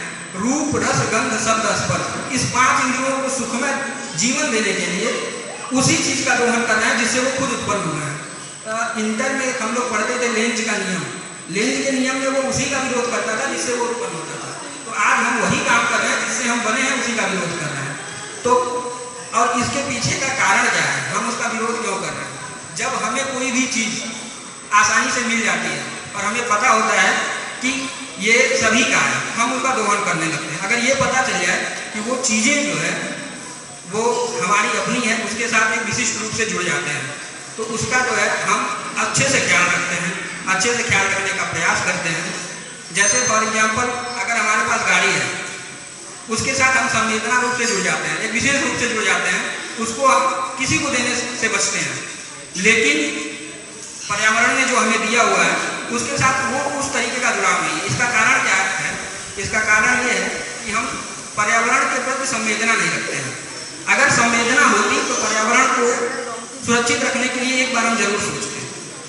Speaker 5: रूप, रस, गंध, शब्द, स्पर्श। इस 5 इंद्रियों को सुखमय जीवन देने के लिए उसी चीज का दोहन कर रहे हैं जिससे वो खुद उत्पन्न हुए हैं। इंटर में हम लोग पढ़ते थे लेंज का नियम। लेंज के नियम में वो उसी का विरोध करता था जिससे वो उत्पन्न होता था। तो आज हम वही काम कर रहे हैं जिससे हम बने हैं, उसी का विरोध कर रहे हैं। तो और इसके पीछे का कारण क्या है, हम उसका विरोध क्यों कर रहे हैं? जब हमें कोई भी चीज आसानी से मिल जाती है और हमें पता होता है कि ये सभी का है, हम उसका दोहन करने लगते हैं। अगर ये पता चल जाए कि वो चीजें जो है वो हमारी अपनी है, उसके साथ एक विशिष्ट रूप से जुड़ जाते हैं, तो उसका जो है हम अच्छे से ख्याल रखते हैं, अच्छे से ख्याल रखने का प्रयास करते हैं। जैसे फॉर एग्जाम्पल, अगर हमारे पास गाड़ी है, उसके साथ हम संवेदना रूप से जुड़ जाते हैं, एक विशेष रूप से जुड़ जाते हैं, उसको हम किसी को देने से बचते हैं। लेकिन पर्यावरण ने जो हमें दिया हुआ है उसके साथ वो उस तरीके का जुड़ाव नहीं है। इसका कारण क्या है? इसका कारण ये है कि हम पर्यावरण के प्रति संवेदना नहीं रखते हैं। अगर संवेदना होती तो पर्यावरण को सुरक्षित रखने के लिए एक बार हम जरूर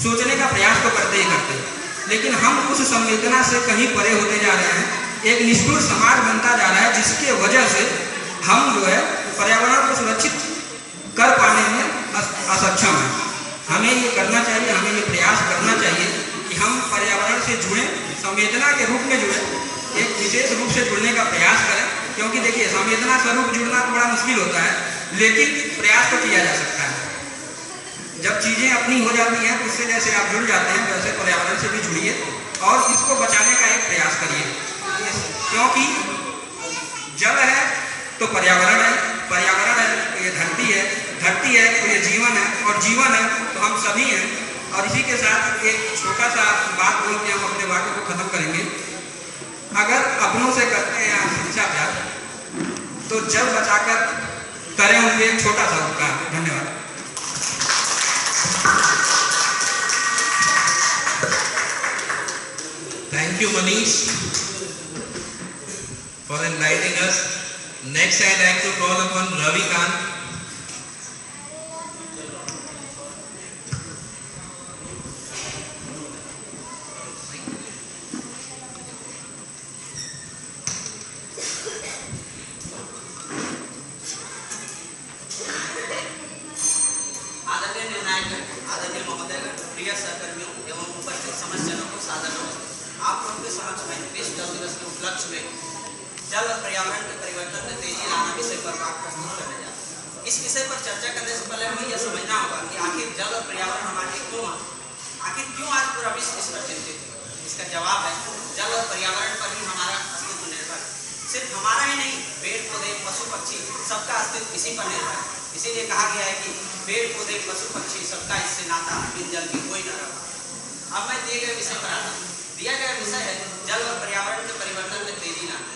Speaker 5: सोचने का प्रयास तो करते ही करते हैं, लेकिन हम उस संवेदना से कहीं परे होते जा रहे हैं। एक निष्ठुर समाज बनता जा रहा है, जिसके वजह से हम जो है पर्यावरण को सुरक्षित कर पाने में असक्षम हैं। हमें ये करना चाहिए, हमें ये प्रयास करना चाहिए कि हम पर्यावरण से जुड़ें, संवेदना के रूप में जुड़ें, एक विशेष रूप से जुड़ने का प्रयास करें। क्योंकि देखिए, संवेदना स्वरूप जुड़ना तो बड़ा मुश्किल होता है, लेकिन प्रयास तो किया जा सकता है। जब चीज़ें अपनी हो जाती हैं, उससे जैसे आप जुड़ जाते हैं, वैसे पर्यावरण से भी जुड़िए और इसको बचाने का एक प्रयास करिए। क्योंकि जल है तो पर्यावरण है, पर्यावरण है तो ये धरती है, धरती है तो ये जीवन है, और जीवन है तो हम सभी हैं। और इसी के साथ एक छोटा सा बात बोल के हम अपने वाक्य को खत्म करेंगे। अगर अपनों से करते हैं शिक्षा प्यार, तो जल बचाकर करें उनके एक छोटा सा उपकार। धन्यवाद।
Speaker 1: Thank you, Manish, for enlightening us. Next, I'd like to call upon Ravi Kant.
Speaker 6: आदरणीय निर्णायक, आदरणीय महोदय, प्रिय सहकर्मियों एवं उपस्थित समस्याओं को सादर नमस्ते। आप लोगों के समक्ष मैं विश्व जल दिवस के उपलक्ष्य में जल और पर्यावरण के परिवर्तन में तेजी लाना विषय पर बात प्रस्तुत करने जा रहा हूं। इस विषय पर चर्चा करने से पहले हमें यह समझना होगा कि आखिर जल और पर्यावरण हमारे लिए क्यों आज पूरा विश्व इस पर चिंतित है। इसका जवाब है जल और पर्यावरण पर ही हमारा अस्तित्व निर्भर है। सिर्फ हमारा ही नहीं, पेड़ पौधे पशु पक्षी सबका अस्तित्व इसी पर निर्भर है। इसीलिए कहा गया है कि पेड़ पौधे पशु पक्षी सबका इससे नाता बिन जल की कोई न रहा। अब मैं दिए गए विषय पर आता हूँ। दिया गया विषय है जल और पर्यावरण के परिवर्तन में तेजी लाना।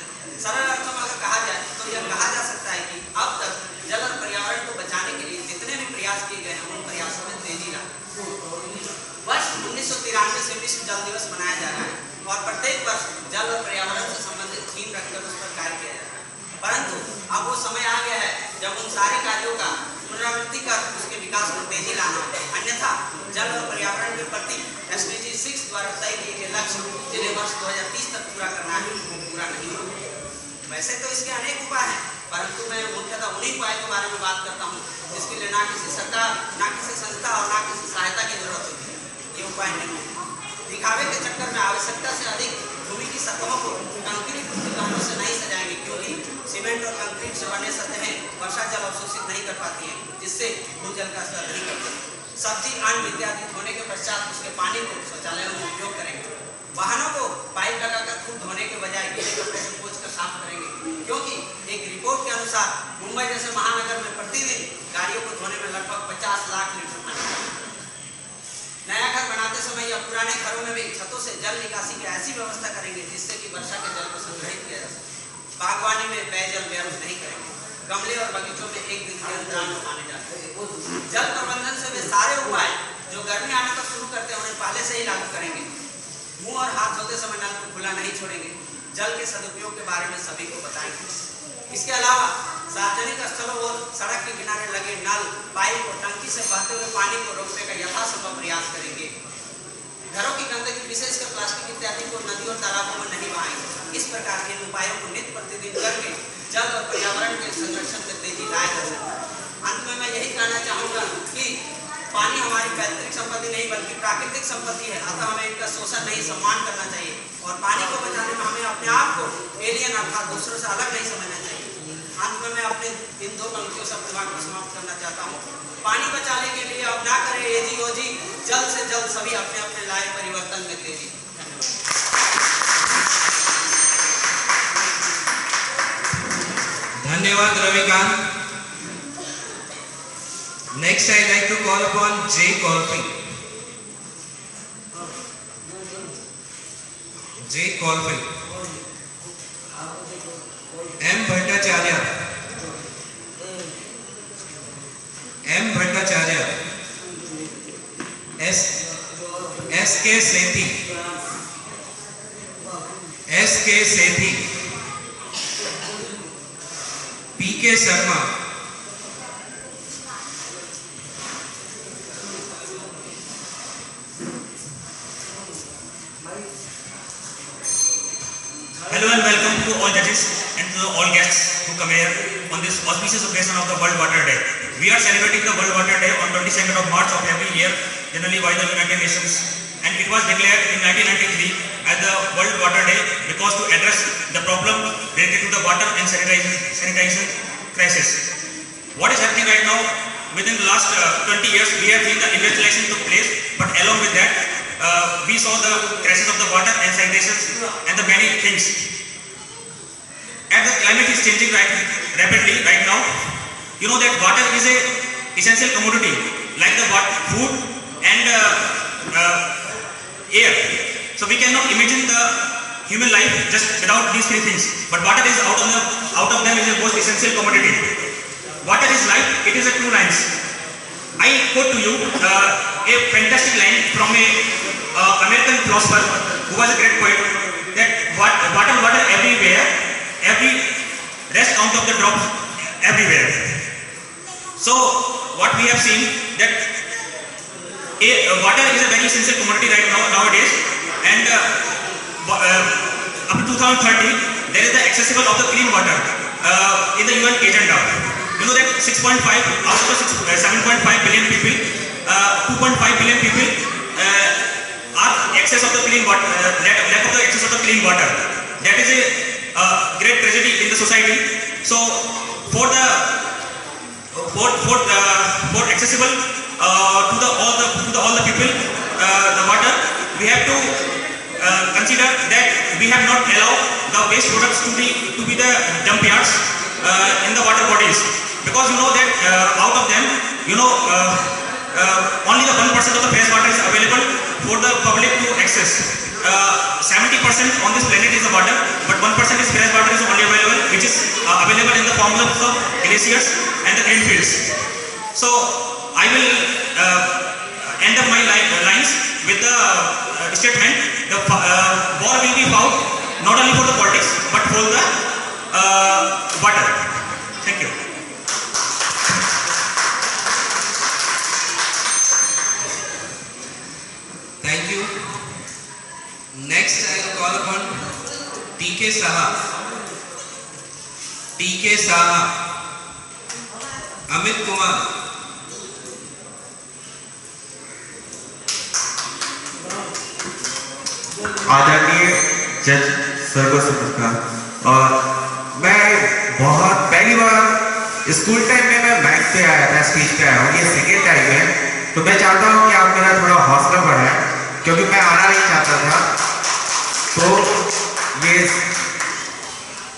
Speaker 6: सरल अर्थों में अगर कहा जाए तो यह कहा जा सकता है कि अब तक जल और पर्यावरण को बचाने के लिए जितने भी प्रयास किए गए हैं उन प्रयासों में तेजी लाना। वर्ष 1993 से विश्व जल दिवस मनाया जा रहा है और प्रत्येक वर्ष जल और पर्यावरण से संबंधित थीम रखकर उस पर कार्य किया जा रहा है। परंतु अब वो समय आ गया है जब उन सारे कार्यों का पुनरावृत्ति कर उसके विकास में तेजी लाना होगा। अन्यथा जल और पर्यावरण के प्रति SDG 6 द्वारा तय किए गए लक्ष्य जिन्हें वर्ष 2030 तक पूरा करना है वो पूरा नहीं होगा। वैसे तो इसके अनेक उपाय हैं, परंतु मैं मुख्यतः उन्हीं उपाय के बारे में बात करता हूँ जिसके लिए ना किसी सरकार, ना किसी संस्था और ना किसी सहायता की जरूरत होती है। ये उपाय नहीं है। दिखावे के चक्कर में आवश्यकता से अधिक भूमि की सतहों को कंक्रीट उपकरणों से नहीं सजाएंगे, क्योंकि सीमेंट और कंक्रीट से बने सतहें वर्षा जल अवशोषित नहीं कर पाती हैं, जिससे भूजल का स्तर नहीं बढ़ता। सब्जी अन्न इत्यादि धोने के पश्चात उसके पानी को शौचालयों में उपयोग करेंगे। वाहनों को पाइप लगाकर खूब धोने के बजाय गीले कपड़े से पोंछ कर साफ करेंगे, क्योंकि एक रिपोर्ट के अनुसार मुंबई जैसे महानगर में प्रतिदिन गाड़ियों को धोने में लगभग 50 लाख लीटर पानी लगता है। नया घर बनाते समय या पुराने घरों में भी छतों से जल निकासी की ऐसी व्यवस्था करेंगे जिससे कि वर्षा के जल को संग्रहित किया जा सके। बागवानी में पेयजल व्यर्थ नहीं करेंगे। गमले और बगीचों में एक दिन के अंतराल में पानी डालते हैं। जल प्रबंधन से वे सारे उपाय जो गर्मी आने पर शुरू करते हैं उन्हें पहले से ही लागू करेंगे। मुंह और हाथ धोते समय नल को खुला नहीं छोड़ेंगे। जल के सदुपयोग के बारे में सभी को बताएंगे। इसके अलावा सार्वजनिक स्थलों और सड़क के किनारे लगे नल, पाइप और टंकी से बहते हुए पानी को रोकने का यथासंभव प्रयास करेंगे। घरों की गंदगी विशेषकर प्लास्टिक इत्यादि को नदी और तालाबों में नहीं बहाएंगे। इस प्रकार के उपायों को नित्य प्रतिदिन करके जल और पर्यावरण के संरक्षण में तेजी लाया जा सकता है। अंत में मैं यही कहना चाहूँगा कि पानी हमारी पैतृक संपत्ति नहीं बल्कि प्राकृतिक संपत्ति है, अतः हमें इनका शोषण नहीं, सम्मान करना चाहिए और पानी को बचाने में हमें अपने आप को एलियन अर्थात दूसरों से अलग नहीं समझना चाहिए। अंत में मैं अपने इन 2 पंक्तियों से अपनी बात को समाप्त करना चाहता हूँ। पानी बचाने के लिए अब ना करें एजी ओजी, जल्द से जल्द सभी अपने अपने लाए परिवर्तन में तेजी।
Speaker 1: धन्यवाद Ravikant. Next, I'd like to call upon J. Caulfield. J. Caulfield. M. Bhattacharya. M. Bhattacharya. S. K. Sethi. S. K. Sethi. P. K. Sharma.
Speaker 7: Hello and welcome to all judges and to all guests who come here on this auspicious occasion of the World Water Day. We are celebrating the World Water Day on 22nd of March of every year, generally by the United Nations, and it was declared in 1993 as the World Water Day because to address the problem related to the water and sanitation crisis. What is happening right now? Within the last 20 years, we have seen the industrialization took place, but along with that, we saw the crisis of the water and sanitation and the many things. As the climate is changing rapidly right now, you know that water is a essential commodity like the food and air. So we cannot imagine the human life just without these 3 things. But water is out of them is the most essential commodity. Water is life. It is a 2 lines. I quote to you a fantastic line from a American philosopher who was a great poet, that water everywhere, every rest count of the drops everywhere. So what we have seen that water is a very essential commodity right nowadays, and up to 2030 there is the accessible of the clean water in the UN agenda. You know that 6.5 out of the 7.5 billion people, 2.5 billion people are excess of the clean water, lack of the access of the clean water. That is a great tragedy in the society. So for accessible to all the people the water, we have to consider that we have not allowed the waste products to be the dump yards in the water bodies, because you know that out of them, you know, only the 1% of the fresh water is available for the public to access. 70% on this planet is the water, but 1% is fresh water is only available, which is available in the form of the glaciers and the green fields. So I will end up my lines with the statement: the war will be fought not only for the politics but for the water. Thank you.
Speaker 1: Thank you. Next, I will call upon TK Saha. TK Saha. Amit Kumar.
Speaker 8: आदरणीय जज sir को नमस्कार। और मैं बहुत पहली बार school time में मैं माइक पे आया था, स्टेज पे आया हूँ, ये सेकेंड टाइम है, तो मैं चाहता हूँ कि आप मेरा थोड़ा हौसला बढ़ाएं, क्योंकि मैं आना नहीं चाहता था। तो ये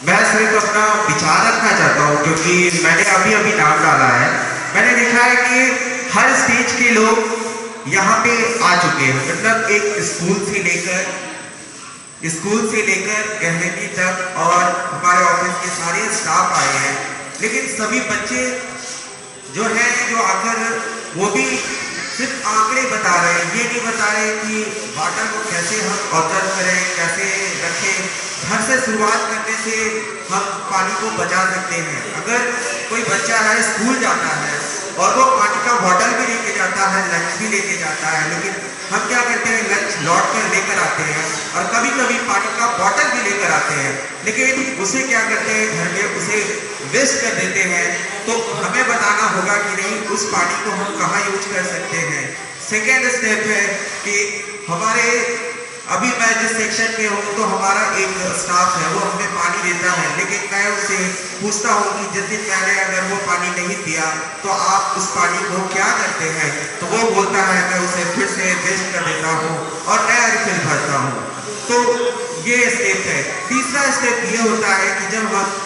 Speaker 8: मैं सिर्फ अपना विचार रखना चाहता हूँ, क्योंकि मैंने अभी नाम डाला है। मैंने देखा है कि हर स्टेज के लोग यहाँ पे आ चुके हैं, मतलब एक स्कूल से लेकर कहने तक, और हमारे ऑफिस के सारे स्टाफ आए हैं, लेकिन सभी बच्चे जो हैं जो आकर वो भी सिर्फ आंकड़े बता रहे हैं, ये नहीं बता रहे कि वाटर को कैसे हम ऑब्जर्व करें, कैसे रखें। घर से शुरुआत करने से हम पानी को बचा सकते हैं। अगर कोई बच्चा है स्कूल जाता है और वो पानी का बॉटल भी लेके जाता है, लंच भी लेके जाता है, लेकिन हम क्या करते हैं, लंच लौट कर लेकर आते हैं और कभी कभी पानी का बॉटल भी लेकर आते हैं, लेकिन उसे क्या करते हैं, घर में उसे वेस्ट कर देते हैं। तो हमें बताना होगा कि नहीं, उस पानी को हम कहाँ यूज कर सकते हैं। सेकेंड स्टेप है कि हमारे अभी मैं जिस सेक्शन में हूँ, तो हमारा एक स्टाफ है, वो हमें पानी देता है, लेकिन मैं उससे पूछता हूँ कि जिस दिन मैंने अगर वो पानी नहीं दिया तो आप उस पानी को क्या करते हैं, तो वो बोलता है मैं उसे फिर से वेस्ट कर देता हूँ और नया रिफिल भरता हूँ। तो ये स्टेप है। तीसरा स्टेप ये होता है कि जब हम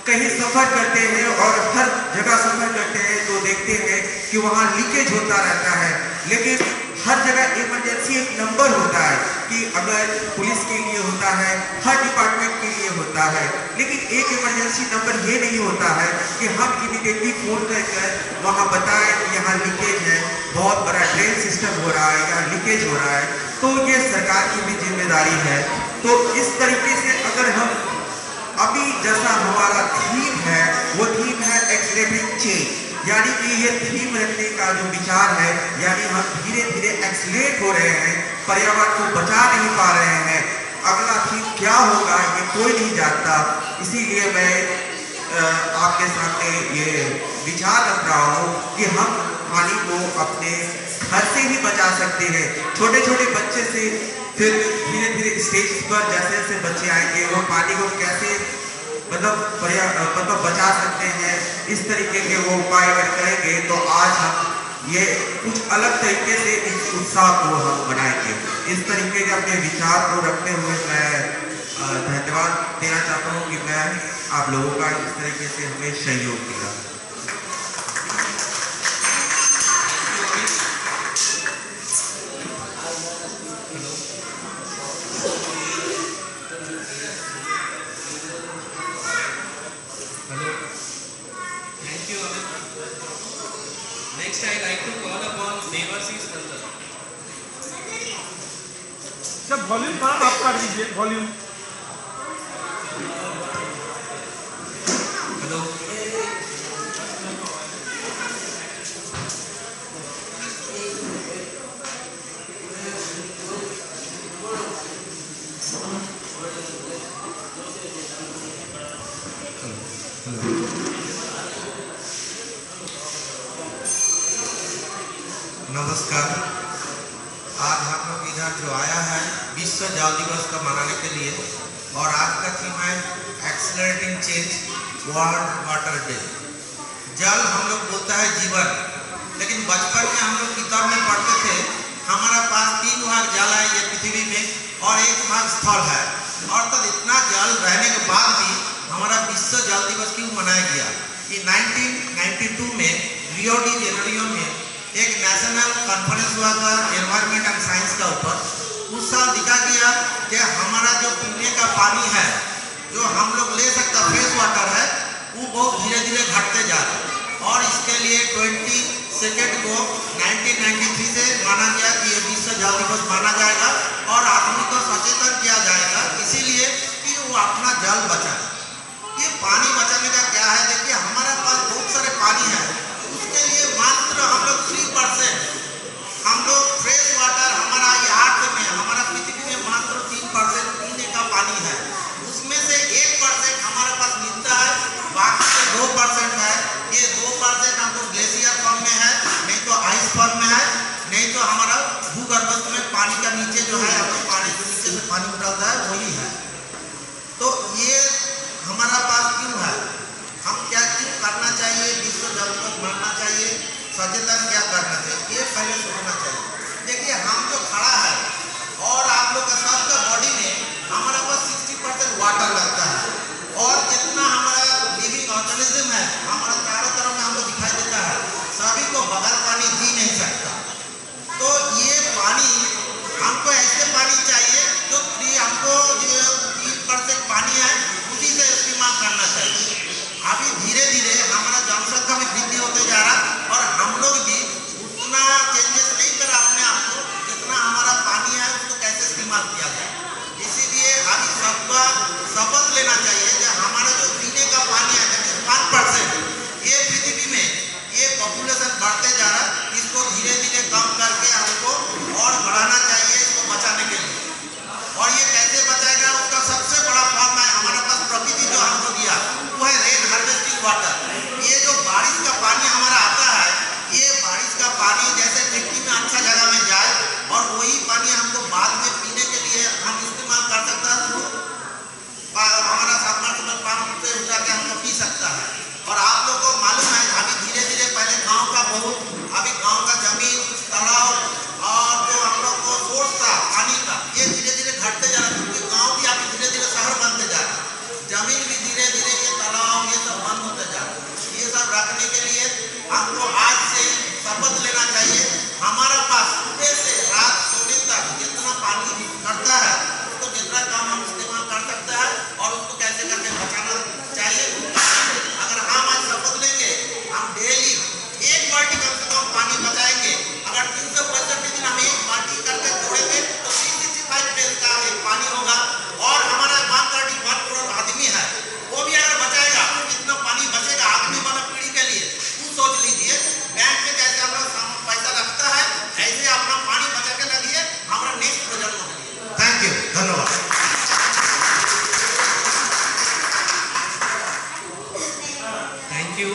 Speaker 8: कहीं सफ़र करते हैं और हर जगह सफ़र करते हैं तो देखते हैं कि वहाँ लीकेज होता रहता है, लेकिन हर जगह इमरजेंसी एक नंबर होता है कि अगर पुलिस के लिए होता है, हर डिपार्टमेंट के लिए होता है, लेकिन एक इमरजेंसी नंबर ये नहीं होता है कि हम इमीडिएटली फ़ोन कर वहाँ बताएं कि यहाँ लीकेज है, बहुत बड़ा ड्रेन सिस्टम हो रहा है, यहाँ लीकेज हो रहा है। तो ये सरकार की भी जिम्मेदारी है। तो इस तरीके से अगर हम अभी जैसा हमारा थीम है, वो थीम है एक्सेलरेटिंग चेंज, यानी कि ये थीम रखने का जो विचार है, यानी हम धीरे धीरे एक्सेलरेट हो रहे हैं, पर्यावरण को बचा नहीं पा रहे हैं। अगला थीम क्या होगा ये कोई नहीं जानता, इसीलिए मैं आपके सामने ये विचार रख रहा हूँ कि हम पानी को अपने घर से ही बचा सकते हैं। छोटे छोटे बच्चे से फिर धीरे धीरे स्टेज पर जैसे जैसे बच्चे आएंगे, वो पानी को कैसे मतलब बचा सकते हैं, इस तरीके के वो उपाय अगर करेंगे तो आज हम ये कुछ अलग तरीके से इस उत्साह को हम बनाएंगे। इस तरीके के अपने विचार को रखते हुए मैं धन्यवाद देना चाहता हूँ कि मैं आप लोगों का इस तरीके से हमें सहयोग दिया।
Speaker 1: Next, I like to call upon Devasis Nandal.
Speaker 9: जब वॉल्यूम था आप कर दीजिए वॉल्यूम।
Speaker 1: Hello.
Speaker 10: नमस्कार। आज हम लोग इधर जो आया है विश्व जल दिवस का मनाने के लिए, और आज का थीम है accelerating change world water day. जल हम लोग बोलता है जीवन, लेकिन बचपन में हम लोग किताब में पढ़ते थे हमारा पास 3 भाग जल है ये पृथ्वी में और 1 भाग स्थल है, और तब इतना जल रहने के बाद भी हमारा विश्व जल दिवस क्यों मनाया गया? ये 1992 में रियो डी जेनेरियो में एक नेशनल कॉन्फ्रेंस हुआ था एनवायरनमेंट एंड साइंस का ऊपर। उस साल दिखा गया कि हमारा जो पीने का पानी है जो हम लोग ले सकता फ्रेश वाटर है वो बहुत धीरे धीरे घटते जा रहा है, और इसके लिए 22 को 1993 से माना गया कि ये विश्व जल दिवस माना जाएगा और आदमी को सचेतन किया जाएगा, इसीलिए कि वो अपना जल बचाए। ये पानी बचाने का क्या है? देखिए हमारे पास बहुत सारे पानी है, उसके लिए मात्र हम लोग 3% हम लोग फ्रेश वाटर हमारा ये अर्थ में हमारा पृथ्वी में मात्र 3% पीने का पानी है, उसमें से 1% हमारे पास मिलता है, बाकी जो 2% है ये 2% हमको ग्लेशियर फॉर्म में है, नहीं तो आइस फॉर्म में है, नहीं तो हमारा भूगर्भस्थ में पानी का नीचे जो है हम लोग पानी के नीचे से पानी उठाता है वही है। तो ये हमारा पास क्यों है? हम क्या क्यों करना चाहिए? विश्व जल दिवस मनाना चाहिए, सचेतन क्या करना चाहिए ये पहले सोचना चाहिए। देखिए हम जो खड़ा है और आप लोग का सबका बॉडी में हमारा पास 60% वाटर लगता है, और जितना हमारा लिविंग ऑर्गेनिज्म है हमारा चारों तरफ में हमको दिखाई देता है, सभी को बगैर पानी जी नहीं सकता। तो ये पानी हमको ऐसे पानी चाहिए जो हमको 3% पानी है उसी से इस्तेमाल करना चाहिए। अभी धीरे धीरे हमारा जनसंख्या में वृद्धि होते जा रहा, और हम लोग भी उतना चेंजेस नहीं कर अपने आप को जितना हमारा पानी है उसको कैसे इस्तेमाल किया जाए। इसीलिए अभी सबका शपथ लेना चाहिए कि हमारा जो पीने का पानी है 5% ये पृथ्वी में ये पॉपुलेशन बढ़ते जा रहा, इसको धीरे धीरे कम करके हमको और बढ़ाना चाहिए इसको बचाने के लिए। और ये कैसे बचाएगा उसका सबसे बड़ा फॉर्म है हमारे पास प्रकृति जो हमको दिया वो है रेन हार्वेस्टिंग वाटर। ये जो बारिश का पानी हमारा आता है ये बारिश का पानी जैसे मिट्टी में अच्छा जगह में जाए और वही पानी हमको बाद में पीने के लिए हम इस्तेमाल कर सकते हैं, हमारा सबमर्सिबल पंप से उठा के हमको पी सकता है। और आप लोगों को मालूम है अभी धीरे धीरे पहले गाँव का बहुत अभी गाँव का जमीन तालाब और जो हम लोग को सोर्स था पानी का ये धीरे धीरे घटते जा रहा है, क्योंकि गाँव भी अभी धीरे धीरे शहर बनते जा रहा है, जमीन भी धीरे धीरे ये तालाब ये सब बंद होते जा रहा है। ये सब रखने के लिए हमको आज से शपथ लेना चाहिए। हमारा पास सुबह से रात सोने तक जितना पानी करता है उसको जितना कम हम इस्तेमाल कर सकते हैं और उसको कैसे करके बचाना चाहिए। अगर हम आज शपथ लेंगे हम डेली 1 बाल्टी कम से कम पानी बचाएंगे, अगर 365 दिन हम 1 बाल्टी करके जोड़ेंगे तो 365 डेज का एक पानी होगा। और हमारा 131 करोड़ आदमी है वो भी अगर बचाएगा कितना पानी बचेगा आदमी वाला पीढ़ी के लिए वो सोच लीजिए। बैंक में कैसे अपना पैसा रखता है ऐसे अपना पानी बचा के रखिए हमारा नेक्स्ट प्रजन्म के लिए। थैंक यू, धन्यवाद।
Speaker 1: Thank you.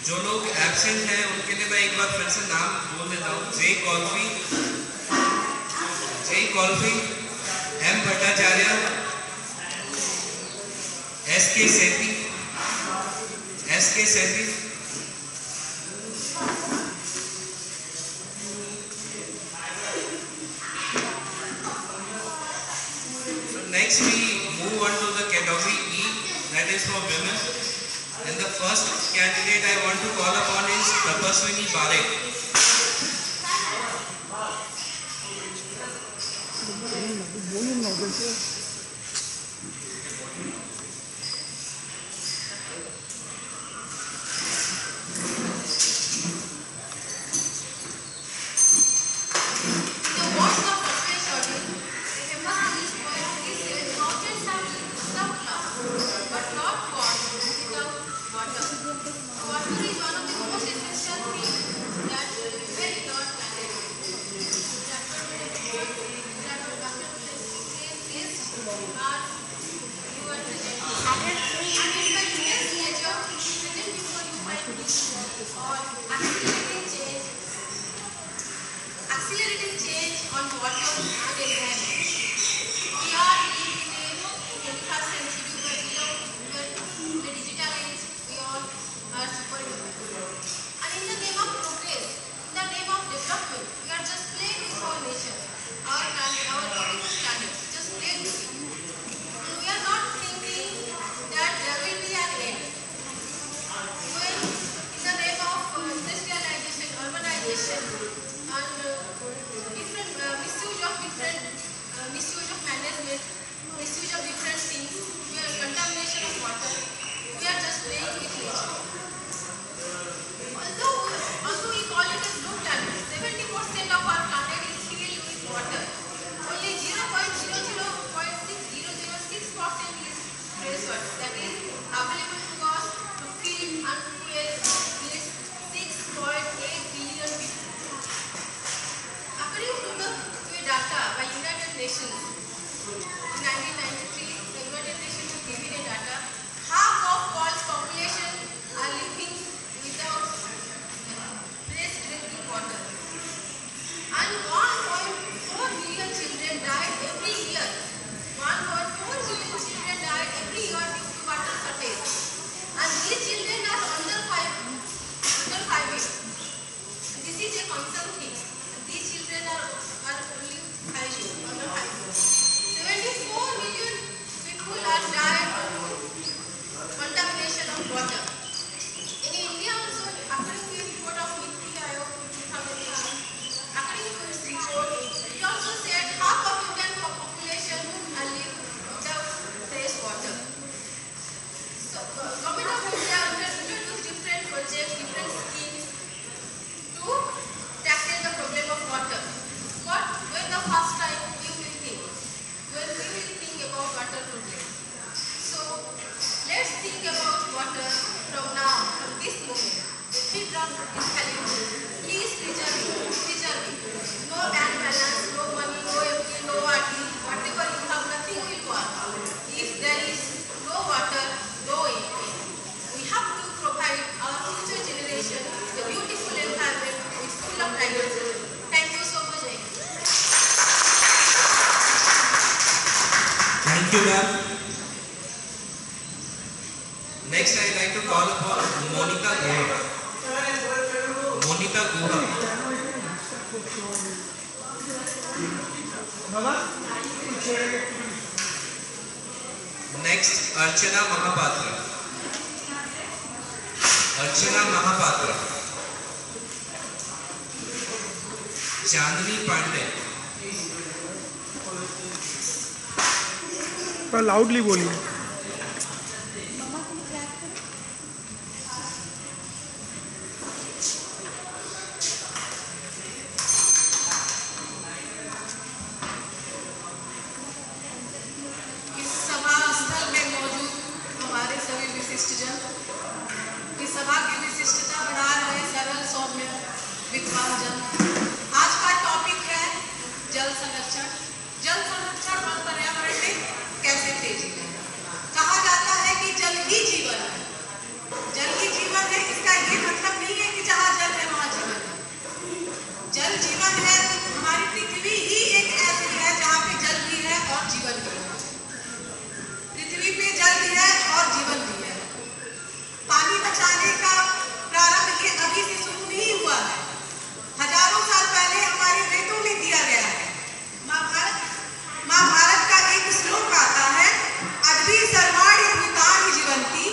Speaker 1: जो लोग एब्सेंट हैं उनके लिए मैं एक बार फिर से नाम बोल देता हूँ। जे कॉल्फी, एम भट्टाचार्य, एस के सेठी, next we move on to the category E, that is for women. And the first candidate I want to call upon is Tapaswini Parekh.
Speaker 11: on water and environment. We are living in a 21st century where the digital age, we all are superhuman. And in the name of progress, in the name of development, we are just playing with our nature, our planet, our beautiful planet, just playing with it. And we are not thinking that there will be an end. When in the name of industrialization, urbanization, and different misuse of management, misuse of different things, we are contamination of water, we are just playing with nature. Although we call it a blue planet, 70% of our planet is filled with water. Only 0.006% is fresh water that is available to us to feed and fuel these 6.8 billion people. According to the data by United Nations, in 1993, the United Nations has given a data, half of world's population are living without fresh drinking water. And 1.4 million children died every year. 1.4 million children died every year due to water shortage. And these children are under 5 years. This is a concern thing. These children are only 5 years, under 5 years. 74 million people are died of contamination of water. In India also, according to a report of NITI Aayog 2001, according to its report, it also said half of Indian population are live without fresh water. So, Government of India introduced different projects, different schemes to tackle the problem of water. But when the first time we will think about water problem. So let's think about water from now, from this moment. The 3 drops is valuable. Please preserve it. No bank balance, no money, no FD, no RD, whatever you have, nothing will work. If there is no water, no anything. We have to provide our future generation the beautiful environment with full of nitrogen. Thank you so much.
Speaker 1: Thank you, ma'am. Next, I'd like to call upon Monica Guha. Next, Archana Mahapatra. Chandni Pandey.
Speaker 9: Loudly बोलिए।
Speaker 11: इस सभा स्थल में मौजूद हमारे सभी विशिष्टजन, इस सभा की विशिष्टता बढ़ा रहे सरल सौम्य विद्वान जन। आज का टॉपिक है जल संरक्षण। जल संरक्षण और पर्यावरण में कैसे तेजी है। कहा जाता है कि जल ही जीवन है। जल ही जीवन है, इसका ये मतलब नहीं है कि जहाँ जल है वहाँ जीवन है। जल जीवन है। हमारी पृथ्वी ही एक ऐसी है जहाँ पे जल भी है और जीवन भी है। पृथ्वी पे जल भी है और जीवन भी है। पानी बचाने का प्रारंभ ये अभी से शुरू नहीं हुआ है। हजारों साल पहले हमारे वेदों में दिया गया है। महाभारत का एक श्लोक आता है, अद्भि सर्वाणि भूतानि जीवन्ति,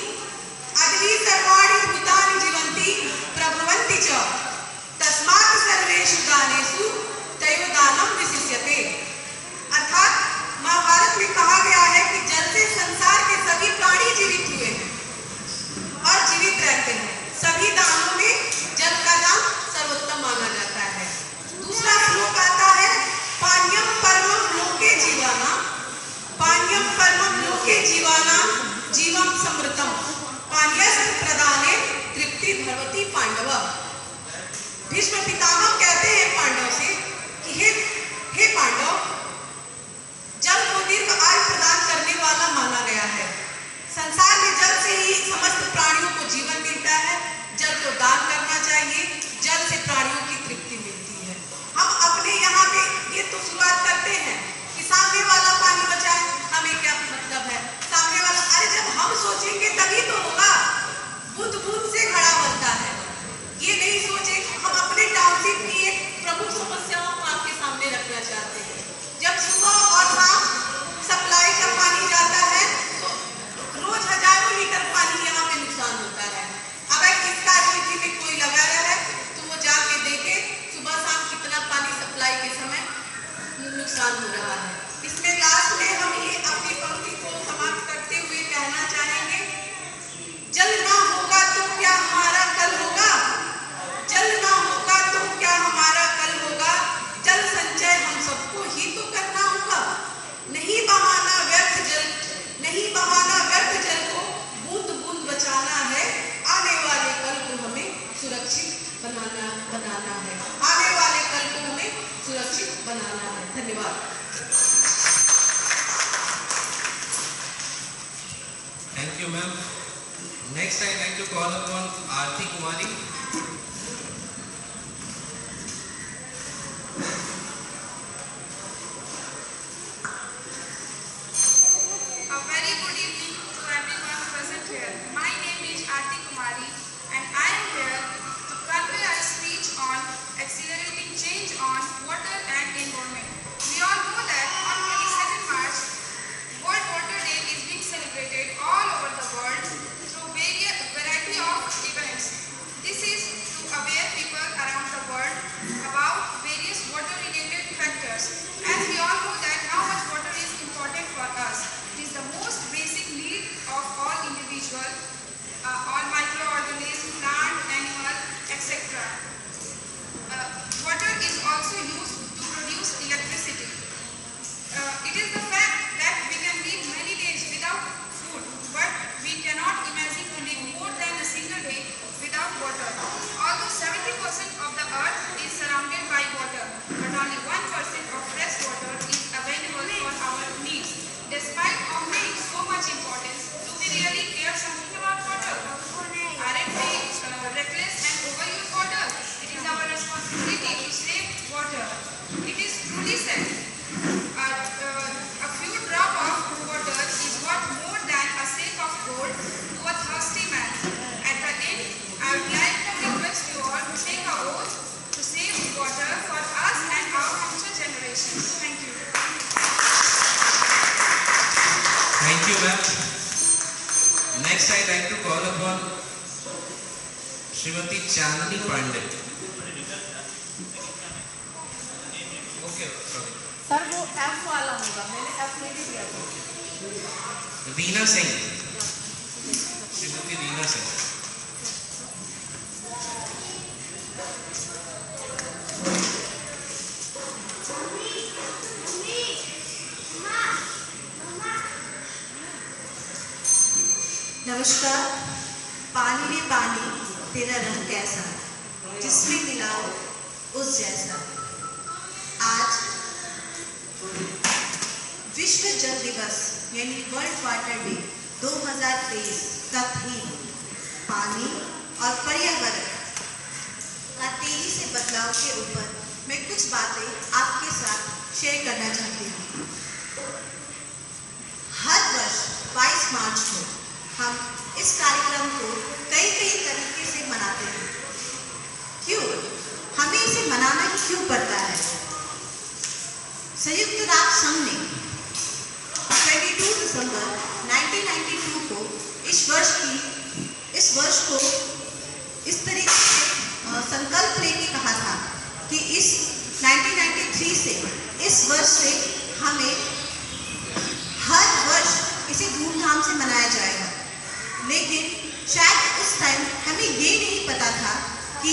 Speaker 11: अद्भि सर्वाणि भूतानि जीवन्ति प्रभवन्ति च, तस्मात् सर्वेषु दानेषु तैव दानं विशिष्यते। अर्थात महाभारत में कहा गया है कि जल से संसार के सभी प्राणी जीवित हुए हैं और जीवित रहते हैं। सभी दानों में जल का दान सर्वोत्तम माना जाता है। दूसरा श्लोक आता है, पान्यम परमम लोके जीवानां, पान्यम परमम लोके जीवानां जीवम समृतम, पान्यस्य प्रदाने तृप्ति भवति पांडव। भीष्म पितामह कहते हैं पांडव से कि हे पांडव, जल को दीर्घ आयु प्रदान करने वाला माना गया है। संसार में जल से ही समस्त प्राणियों को जीवन मिलता है। जल को दान करना चाहिए। जल से प्राणियों की तृप्ति मिलती है। हम अपने यहाँ पे ये तो
Speaker 13: बनाना है। आने वाले कल को हमें सुरक्षित बनाना है। धन्यवाद।
Speaker 1: Thank you, ma'am. Next, I'd like to call upon Aarti Kumari.
Speaker 11: A very good evening to everyone present here. My name is Aarti Kumari and I am here to convey a speech on accelerating change on water and environment. We all know that on 22nd March, World Water Day is being celebrated all over the world through variety of events. This is to aware people around the world about various water-related factors. As we all know that how much water is important for us. It is the most basic need of all individuals, all microorganisms, plant, animal, etc. Water is also used to produce electricity. It is the fact that we can live many days without food, but we cannot imagine to live more than a single day without water. Although 70% of the earth is surrounded by water, but only 1% of fresh water is available for our needs. Despite of being so much importance, do we really care something about water? Aren't we reckless and overuse water? It is our responsibility to save water. It is truly said, a few drops of water is worth more than a sack of gold to a thirsty man. At the end, I would like to request you all to take a oath to save water for us and our future generations. Thank you.
Speaker 1: Thank you, ma'am. Next, I'd like to call upon Srimati Chandni Pandey. Okay, sorry.
Speaker 12: Sir वो F वाला होगा, मैंने F नहीं दिया था।
Speaker 1: Reena Singh. Srimati Reena Singh.
Speaker 13: नमस्कार। पानी में पानी तेरा रंग कैसा, जिसमें मिलाओ उस जैसा। आज विश्व जल दिवस यानी वर्ल्ड वाटर डे 2023 का थीम पानी और पर्यावरण का तेजी से बदलाव के ऊपर मैं कुछ बातें आपके साथ शेयर करना चाहती हूँ। हर वर्ष 22 मार्च को हम इस कार्यक्रम को कई तरीके से मनाते हैं। क्यों? हमें इसे मनाना क्यों पड़ता है? संयुक्त राष्ट्र संघ ने 22 दिसंबर 1992 को इस वर्ष को इस तरीके से संकल्प लेके कहा था कि इस 1993 से इस वर्ष से हमें हर वर्ष इसे धूमधाम से मनाया जाएगा। लेकिन शायद उस टाइम हमें ये नहीं पता था कि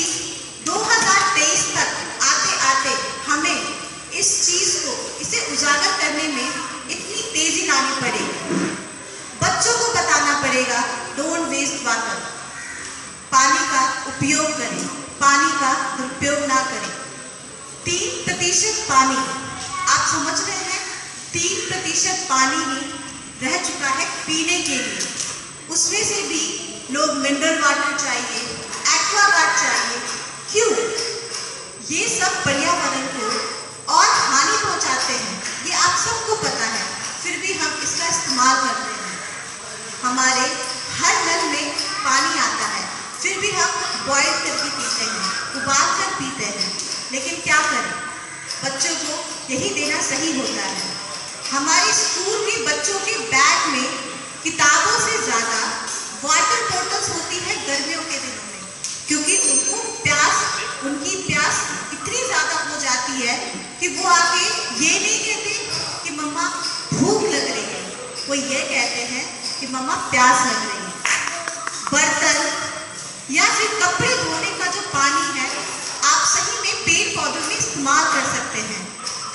Speaker 13: 2023 तक आते आते हमें इस चीज को इसे उजागर करने में इतनी तेजी लानी पड़ेगी। बच्चों को बताना पड़ेगा डोंट वेस्ट वाटर, पानी का उपयोग करें, पानी का दुरुपयोग ना करें। 3% पानी, आप समझ रहे हैं, 3% पानी ही रह चुका है पीने के लिए। उसमें से भी लोग मिनरल वाटर चाहिए, एक्वागार्ड चाहिए। क्यों? ये सब पर्यावरण को और हानि पहुंचाते हैं, ये आप सबको पता है, फिर भी हम इसका इस्तेमाल करते हैं। हमारे हर नल में पानी आता है, फिर भी हम बॉयल करके पीते हैं, उबाल कर पीते हैं। लेकिन क्या करें, बच्चों को यही देना सही होता है। हमारे स्कूल के बच्चों के बैग में किताबों से ज़्यादा वाटर बॉटल्स होती है गर्मियों के दिनों में, क्योंकि उनकी प्यास इतनी ज़्यादा हो जाती है कि वो आके ये नहीं कहते कि मम्मा भूख लग रही है, वो ये कहते हैं कि मम्मा प्यास लग रही है। बर्तन या फिर कपड़े धोने का जो पानी है, आप सही में पेड़ पौधों में इस्तेमाल कर सकते हैं।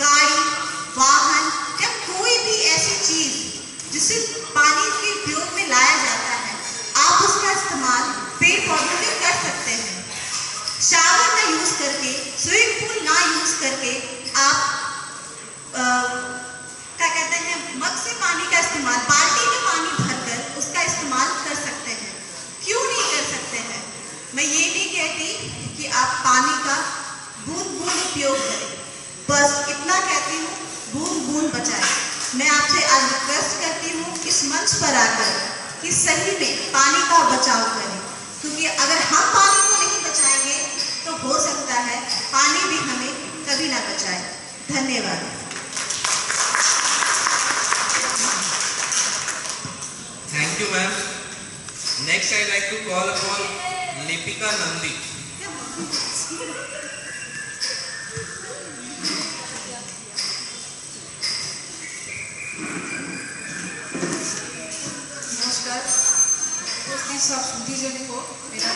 Speaker 13: गाड़ी, वाहन या कोई भी ऐसी चीज जिसे पानी के उपयोग में लाया जाता है, आप उसका इस्तेमाल पेड़ पौधों में कर सकते हैं। शावर यूज करके आप क्या कहते हैं, मग से पानी का इस्तेमाल, बाल्टी में पानी भरकर उसका इस्तेमाल कर सकते हैं। क्यों नहीं कर सकते हैं? मैं ये नहीं कहती कि आप पानी का बूंद बूंद उपयोग करें, बस इतना कहती हूँ, बूंद बूंद बचाएं। मैं आपसे आज रिक्वेस्ट करती हूँ इस मंच पर आकर कि सही में पानी का बचाव करें, क्योंकि अगर हम पानी को नहीं बचाएंगे तो हो सकता है पानी भी हमें कभी ना बचाए। धन्यवाद।
Speaker 1: Thank you, ma'am. Next, I'd like to call upon Lipika Nandi.
Speaker 11: नमस्कार। उपस्थित सब सुधीजनों को मेरा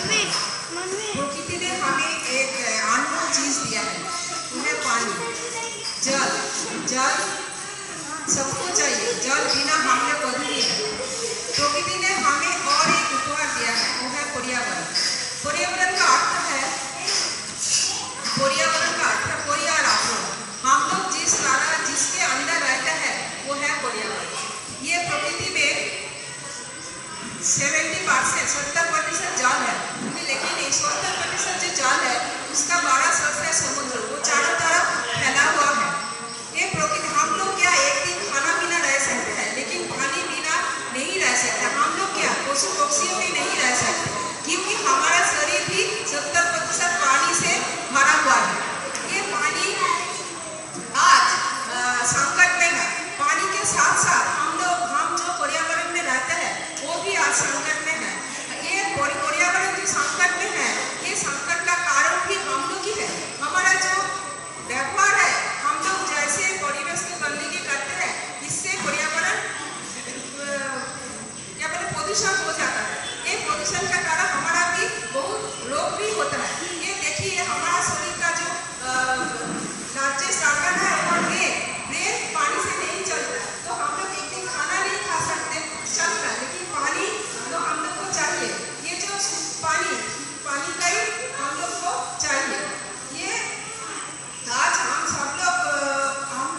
Speaker 11: प्रकृति ने हमें एक अनमोल चीज दिया है, वो है पानी, जल। जल सबको चाहिए, जल बिना हम लोग अधूरे हैं। प्रकृति ने हमें और एक उपहार दिया है, वो है पर्यावरण। पर्यावरण का अर्थ है परिवार आपको। हम लोग जिसके अंदर रहते हैं वो है पर्यावरण। ये प्रकृति में 70% जल है, लेकिन 70% जो जल है उसका 12% है समुद्र, वो चारों तरफ फैला हुआ है। ये प्रकृति, हम लोग क्या एक दिन खाना बिना रह सकते हैं, लेकिन पानी बिना नहीं रह सकते। हम लोग क्या पशु पक्षियों भी नहीं रह सकते, क्योंकि हमारा शरीर भी 70% पानी से भरा हुआ है। ये पानी आज संकट में है। पानी के साथ साथ हम जो पर्यावरण में रहते हैं वो भी आज संकट में है। ये पर्यावरण जो संकट में है, ये संकट का कारण भी हम लोग ही है। हमारा जो व्यवहार है, हम लोग जैसे परिवेश की गंदगी करते हैं, इससे पर्यावरण प्रदूषण हो जाता है। ये प्रदूषण का कारण हमारा भी बहुत रोग भी होता है। ये देखिए हमारा शरीर का जो लार्जेस्ट ऑर्गन है और ब्रेन पानी से नहीं चलता, तो हम लोग एक दिन खाना नहीं खा सकते, चलता, लेकिन पानी तो हम लोग को चाहिए। ये जो पानी का ही हम लोग को चाहिए। ये आज हम सब लोग हम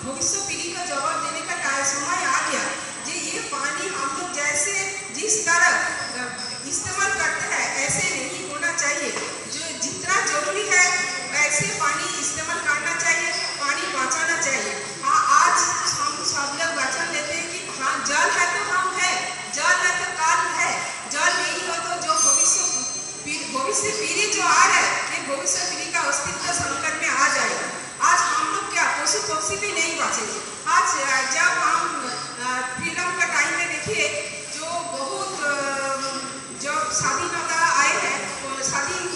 Speaker 11: भविष्य पीढ़ी को जवाब देने का समय आ गया। ये पानी हम लोग जैसे जिस तरह इस्तेमाल करते हैं ऐसे नहीं होना चाहिए। जो जितना जरूरी है वैसे पानी इस्तेमाल करना चाहिए, पानी बचाना चाहिए। आज हम सब लोग वचन लेते हैं कि हाँ, जल है तो हम है, जल है तो काल है, जल नहीं हो तो जो भविष्य पीढ़ी जो आ रहा है, ये भविष्य पीढ़ी का अस्तित्व संकट में आ जाएगा। आज हम लोग क्या पशु पक्षी भी नहीं बचेंगे। आज जब हम फ्रीडम का टाइम में देखिए, जो बहुत जब स्वाधीनता आए हैं,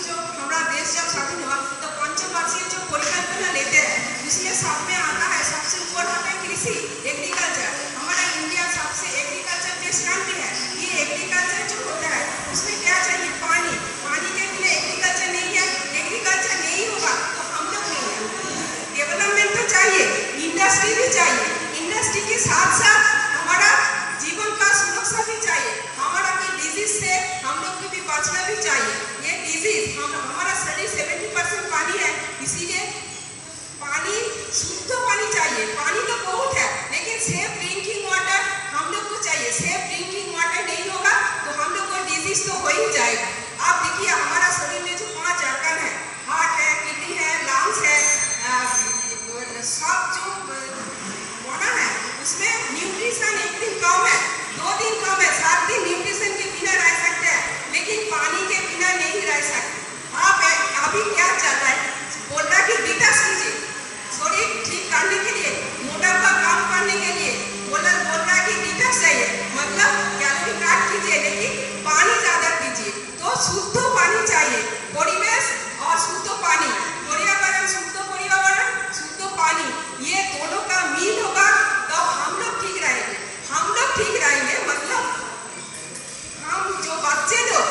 Speaker 11: जो हमारा देश जब स्वाधीन हुआ तो पंचवर्षीय जो परिकल्पना लेते हैं, उसमें सब में आता है, सबसे ऊपर आता है कृषि, एग्रीकल्चर। हमारा इंडिया सबसे एग्रीकल्चर बेस्ड कंट्री है। ये एग्रीकल्चर जो होता है उसमें क्या चाहिए? पानी। पानी के बिना एग्रीकल्चर नहीं है, एग्रीकल्चर नहीं होगा तो हम लोग नहीं है। डेवलपमेंट तो चाहिए, इंडस्ट्री भी चाहिए, इंडस्ट्री के साथ साथ हमारा जीवन का सुरक्षा भी चाहिए। हमारा कोई डिजीज से हम लोग को भी बचना भी चाहिए। ये डिजीज हमारा शरीर 70% पानी है, इसीलिए पानी, शुद्ध पानी चाहिए। पानी तो बहुत है, लेकिन सेफ ड्रिंकिंग वाटर हम लोग को चाहिए। सेफ ड्रिंकिंग वाटर नहीं होगा तो हम लोग को डिजीज तो हो ही जाएगा। आप देखिए हमारा शरीर में जो 5 ऑर्गन है, हार्ट है, किडनी है, लंग्स है, सब जो बना है उसमें न्यूट्रिशन एक दिन कम है, 2 दिन कम है, 7 दिन न्यूट्रिशन के बिना रह सकते हैं, लेकिन पानी के बिना नहीं रह सकते। आप अभी क्या चल रहा है? बोल रहा है कि डिटॉक्स कीजिए, शरीर ठीक करने के लिए, मोटापा कम करने के लिए बोल रहा है कि डिटॉक्स चाहिए, मतलब कैलोरी काट कीजिए, लेकिन पानी ज्यादा पीजिए। तो शुद्ध पानी चाहिए, परिवेश और शुद्ध पानी, पर्यावरण, शुद्ध पर्यावरण, शुद्ध पानी, ये दोनों का मिल होगा तो हम लोग ठीक रहेंगे। हम लोग ठीक रहेंगे मतलब हम जो बच्चे लोग,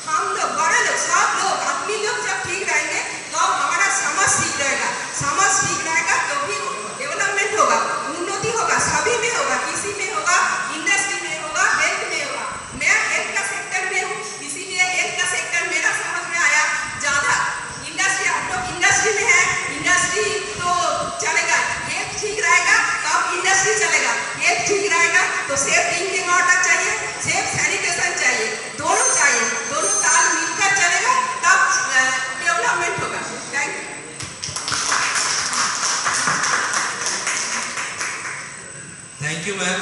Speaker 11: हम लोग, बड़े लोग, सब लोग, आदमी लोग जब ठीक रहेंगे तो हमारा समाज ठीक रहेगा। समाज ठीक रहेगा तो भी डेवलपमेंट होगा, उन्नति होगा, सभी में होगा, किसी में होगा, इंडस्ट्री में होगा, हेल्थ में होगा। मैं हेल्थ का सेक्टर में हूँ, इसीलिए हेल्थ का सेक्टर मेरा समझ में आया
Speaker 1: Thank you, ma'am.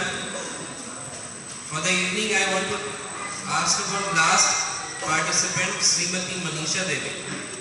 Speaker 1: For the evening, I want to ask about last participant, Srimati Manisha Devi.